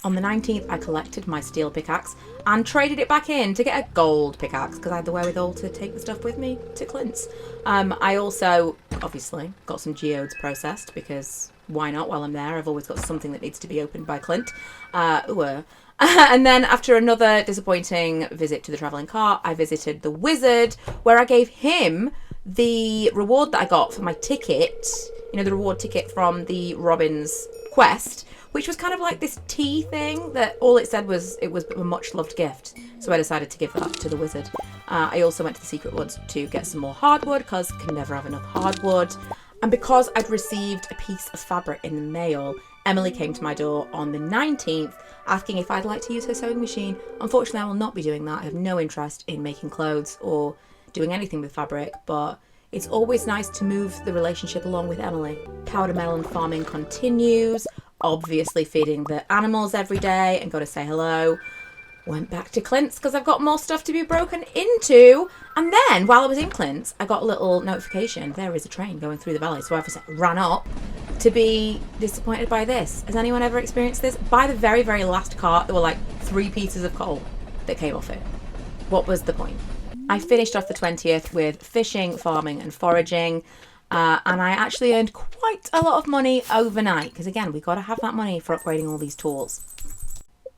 On the 19th, I collected my steel pickaxe and traded it back in to get a gold pickaxe because I had the wherewithal to take the stuff with me to Clint's. I also, obviously, got some geodes processed because why not while I'm there? I've always got something that needs to be opened by Clint. And then after another disappointing visit to the travelling cart, I visited the wizard, where I gave him the reward that I got for my ticket, you know, the reward ticket from the Robin's quest, which was kind of like this tea thing that all it said was it was a much loved gift. So I decided to give that to the wizard. I also went to the secret woods to get some more hardwood, because can never have enough hardwood. And because I'd received a piece of fabric in the mail, Emily came to my door on the 19th asking if I'd like to use her sewing machine. Unfortunately, I will not be doing that. I have no interest in making clothes or doing anything with fabric, but it's always nice to move the relationship along with Emily. Powder melon farming continues, obviously feeding the animals every day and got to say hello. Went back to Clint's because I've got more stuff to be broken into. And then while I was in Clint's, I got a little notification. There is a train going through the valley. So I ran up to be disappointed by this. Has anyone ever experienced this? By the very, very last cart, there were like 3 pieces of coal that came off it. What was the point? I finished off the 20th with fishing, farming and foraging. And I actually earned quite a lot of money overnight. Because again, we got to have that money for upgrading all these tools.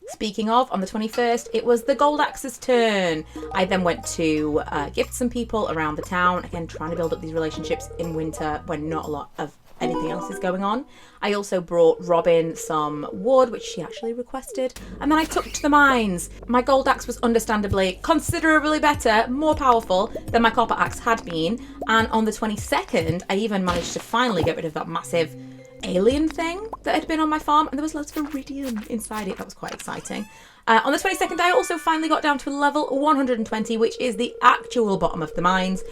Speaking of, on the 21st, it was the Gold Axe's turn. I then went to gift some people around the town. Again, trying to build up these relationships in winter when not a lot of anything else is going on. I also brought Robin some wood, which she actually requested. And then I took to the mines. My Gold Axe was understandably considerably better, more powerful than my Copper Axe had been. And on the 22nd, I even managed to finally get rid of that massive alien thing that had been on my farm, and there was loads of iridium inside it. That was quite exciting. On the 22nd, I also finally got down to level 120, which is the actual bottom of the mines,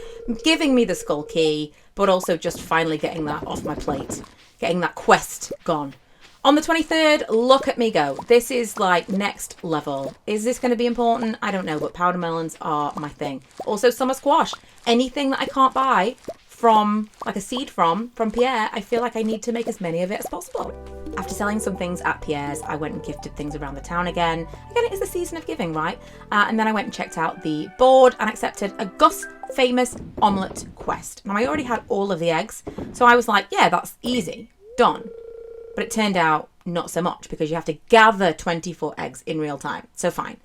giving me the skull key, but also just finally getting that off my plate, getting that quest gone. On the 23rd, look at me go. This is like next level. Is this going to be important? I don't know, but powder melons are my thing. Also summer squash. Anything that I can't buy from, like a seed from Pierre, I feel like I need to make as many of it as possible. After selling some things at Pierre's, I went and gifted things around the town again. Again, it is the season of giving, right? And then I went and checked out the board and accepted a Gus famous omelette quest. Now, I already had all of the eggs, so I was like, yeah, that's easy, done. But it turned out not so much, because you have to gather 24 eggs in real time. So fine.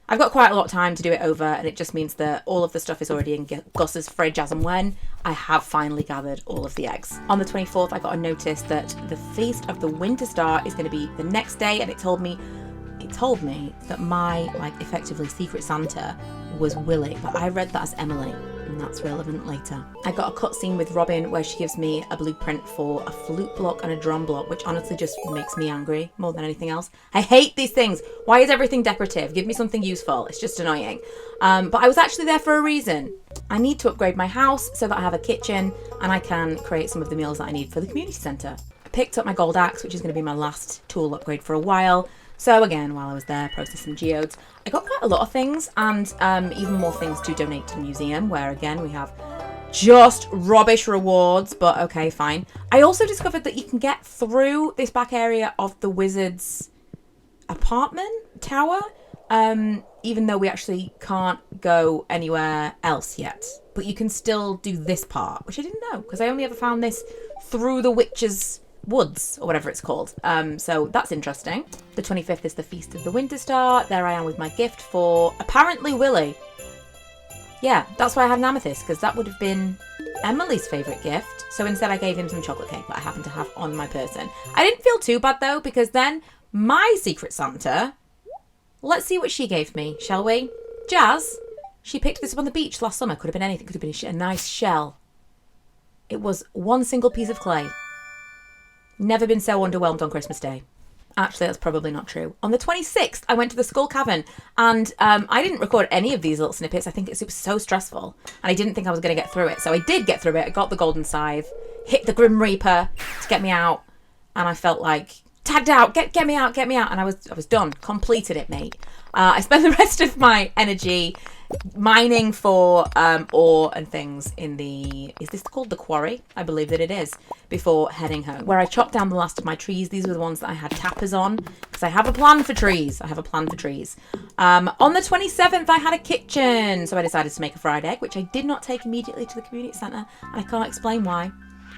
I've got quite a lot of time to do it over, and it just means that all of the stuff is already in Gus's fridge as and when I have finally gathered all of the eggs. On the 24th, I got a notice that the Feast of the Winter Star is going to be the next day, and it told me that my, like, effectively Secret Santa was Willie, but I read that as Emily, and that's relevant later. I got a cutscene with Robin where she gives me a blueprint for a flute block and a drum block, which honestly just makes me angry more than anything else. I hate these things. Why is everything decorative? Give me something useful. It's just annoying. But I was actually there for a reason. I need to upgrade my house so that I have a kitchen and I can create some of the meals that I need for the community centre. I picked up my gold axe, which is going to be my last tool upgrade for a while. So again, while I was there processing geodes, I got quite a lot of things, and even more things to donate to the museum, where again we have just rubbish rewards, but okay, fine. I also discovered that you can get through this back area of the wizard's apartment tower, even though we actually can't go anywhere else yet. But you can still do this part, which I didn't know, because I only ever found this through the witch's woods, or whatever it's called. So that's interesting. The 25th is the Feast of the Winter Star. There I am with my gift for apparently Willie. Yeah, that's why I had an amethyst, because that would have been Emily's favourite gift. So instead I gave him some chocolate cake that I happen to have on my person. I didn't feel too bad though, because then my Secret Santa, let's see what she gave me, shall we? Jazz, she picked this up on the beach last summer. Could have been anything. Could have been a nice shell. It was one single piece of clay. Never been so underwhelmed on Christmas Day. Actually, that's probably not true. On the 26th, I went to the Skull Cavern, and I didn't record any of these little snippets. I think it was so stressful, and I didn't think I was going to get through it. So I did get through it. I got the Golden Scythe, hit the Grim Reaper to get me out, and I felt like, tagged out, get me out, and I was done. Completed it, mate. I spent the rest of my energy mining for ore and things in the, is this called the quarry? I believe that it is, before heading home, where I chopped down the last of my trees. These were the ones that I had tappers on, because I have a plan for trees. On the 27th, I had a kitchen, so I decided to make a fried egg, which I did not take immediately to the community centre, and I can't explain why,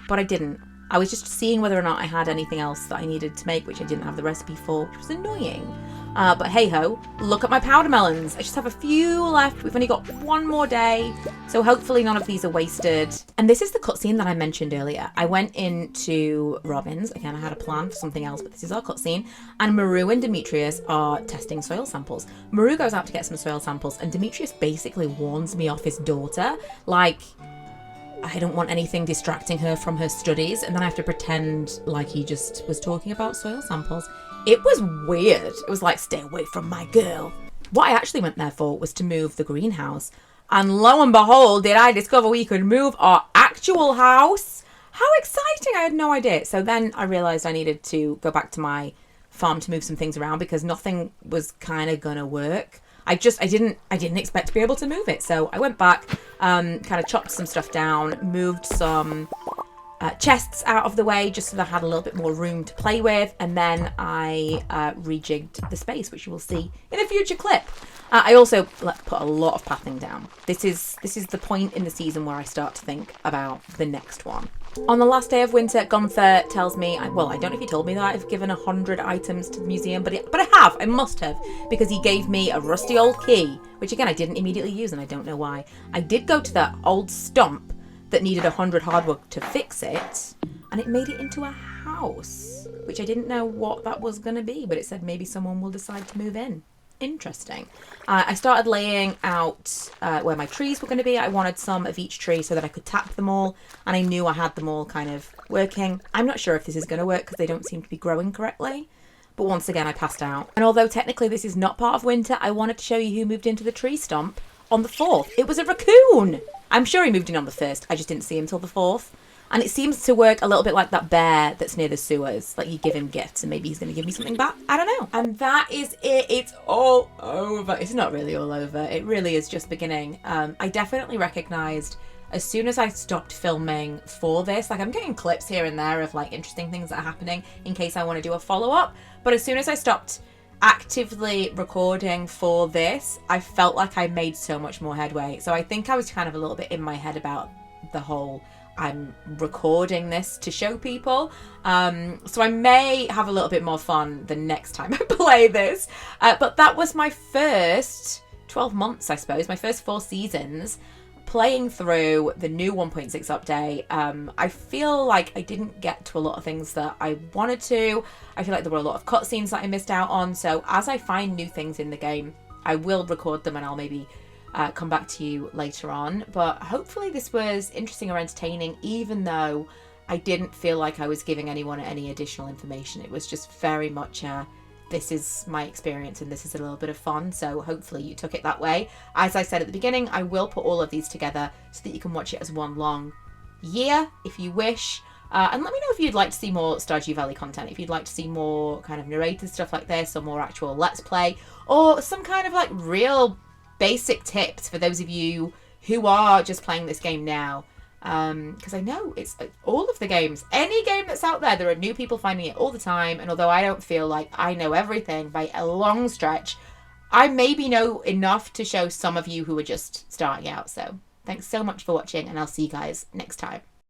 but I didn't. I was just seeing whether or not I had anything else that I needed to make, which I didn't have the recipe for, which was annoying. But hey ho, look at my powder melons. I just have a few left. We've only got one more day, so hopefully none of these are wasted. And this is the cutscene that I mentioned earlier. I went into Robin's. Again, I had a plan for something else, but this is our cutscene. And Maru and Demetrius are testing soil samples. Maru goes out to get some soil samples, and Demetrius basically warns me off his daughter. Like, I don't want anything distracting her from her studies, and then I have to pretend like he just was talking about soil samples. It was weird. It was like, stay away from my girl. What I actually went there for was to move the greenhouse. And lo and behold, did I discover we could move our actual house. How exciting. I had no idea. So then I realised I needed to go back to my farm to move some things around because nothing was kind of going to work. I didn't expect to be able to move it. So I went back, kind of chopped some stuff down, moved some chests out of the way just so that I had a little bit more room to play with, and then I rejigged the space, which you will see in a future clip. I also put a lot of pathing down. This is the point in the season where I start to think about the next one. On the last day of winter, Gunther tells me, well, I don't know if he told me that I've given 100 items to the museum, but I must have, because he gave me a rusty old key, which again, I didn't immediately use, and I don't know why. I did go to that old stump that needed 100 hardwood to fix it, and it made it into a house, which I didn't know what that was going to be, but it said maybe someone will decide to move in. Interesting. I started laying out where my trees were going to be. I wanted some of each tree so that I could tap them all, and I knew I had them all kind of working. I'm not sure if this is going to work because they don't seem to be growing correctly, but once again I passed out. And although technically this is not part of winter, I wanted to show you who moved into the tree stump on the 4th. It was a raccoon! I'm sure he moved in on the 1st, I just didn't see him till the 4th. And it seems to work a little bit like that bear that's near the sewers. Like, you give him gifts and maybe he's going to give me something back. I don't know. And that is it. It's all over. It's not really all over. It really is just beginning. I definitely recognised as soon as I stopped filming for this, like I'm getting clips here and there of like interesting things that are happening in case I want to do a follow-up. But as soon as I stopped actively recording for this, I felt like I made so much more headway. So I think I was kind of a little bit in my head about the whole I'm recording this to show people. So I may have a little bit more fun the next time I play this. But that was my first 12 months, I suppose, my first 4 seasons playing through the new 1.6 update. I feel like I didn't get to a lot of things that I wanted to. I feel like there were a lot of cutscenes that I missed out on. So as I find new things in the game, I will record them and I'll maybe come back to you later on. But hopefully this was interesting or entertaining, even though I didn't feel like I was giving anyone any additional information. It was just very much this is my experience and this is a little bit of fun. So hopefully you took it that way. As I said at the beginning, I will put all of these together so that you can watch it as one long year if you wish. And let me know if you'd like to see more Stardew Valley content, if you'd like to see more kind of narrated stuff like this, or more actual Let's Play, or some kind of like real basic tips for those of you who are just playing this game now. Because I know it's all of the games, any game that's out there are new people finding it all the time. And although I don't feel like I know everything by a long stretch, I maybe know enough to show some of you who are just starting out. So thanks so much for watching, and I'll see you guys next time.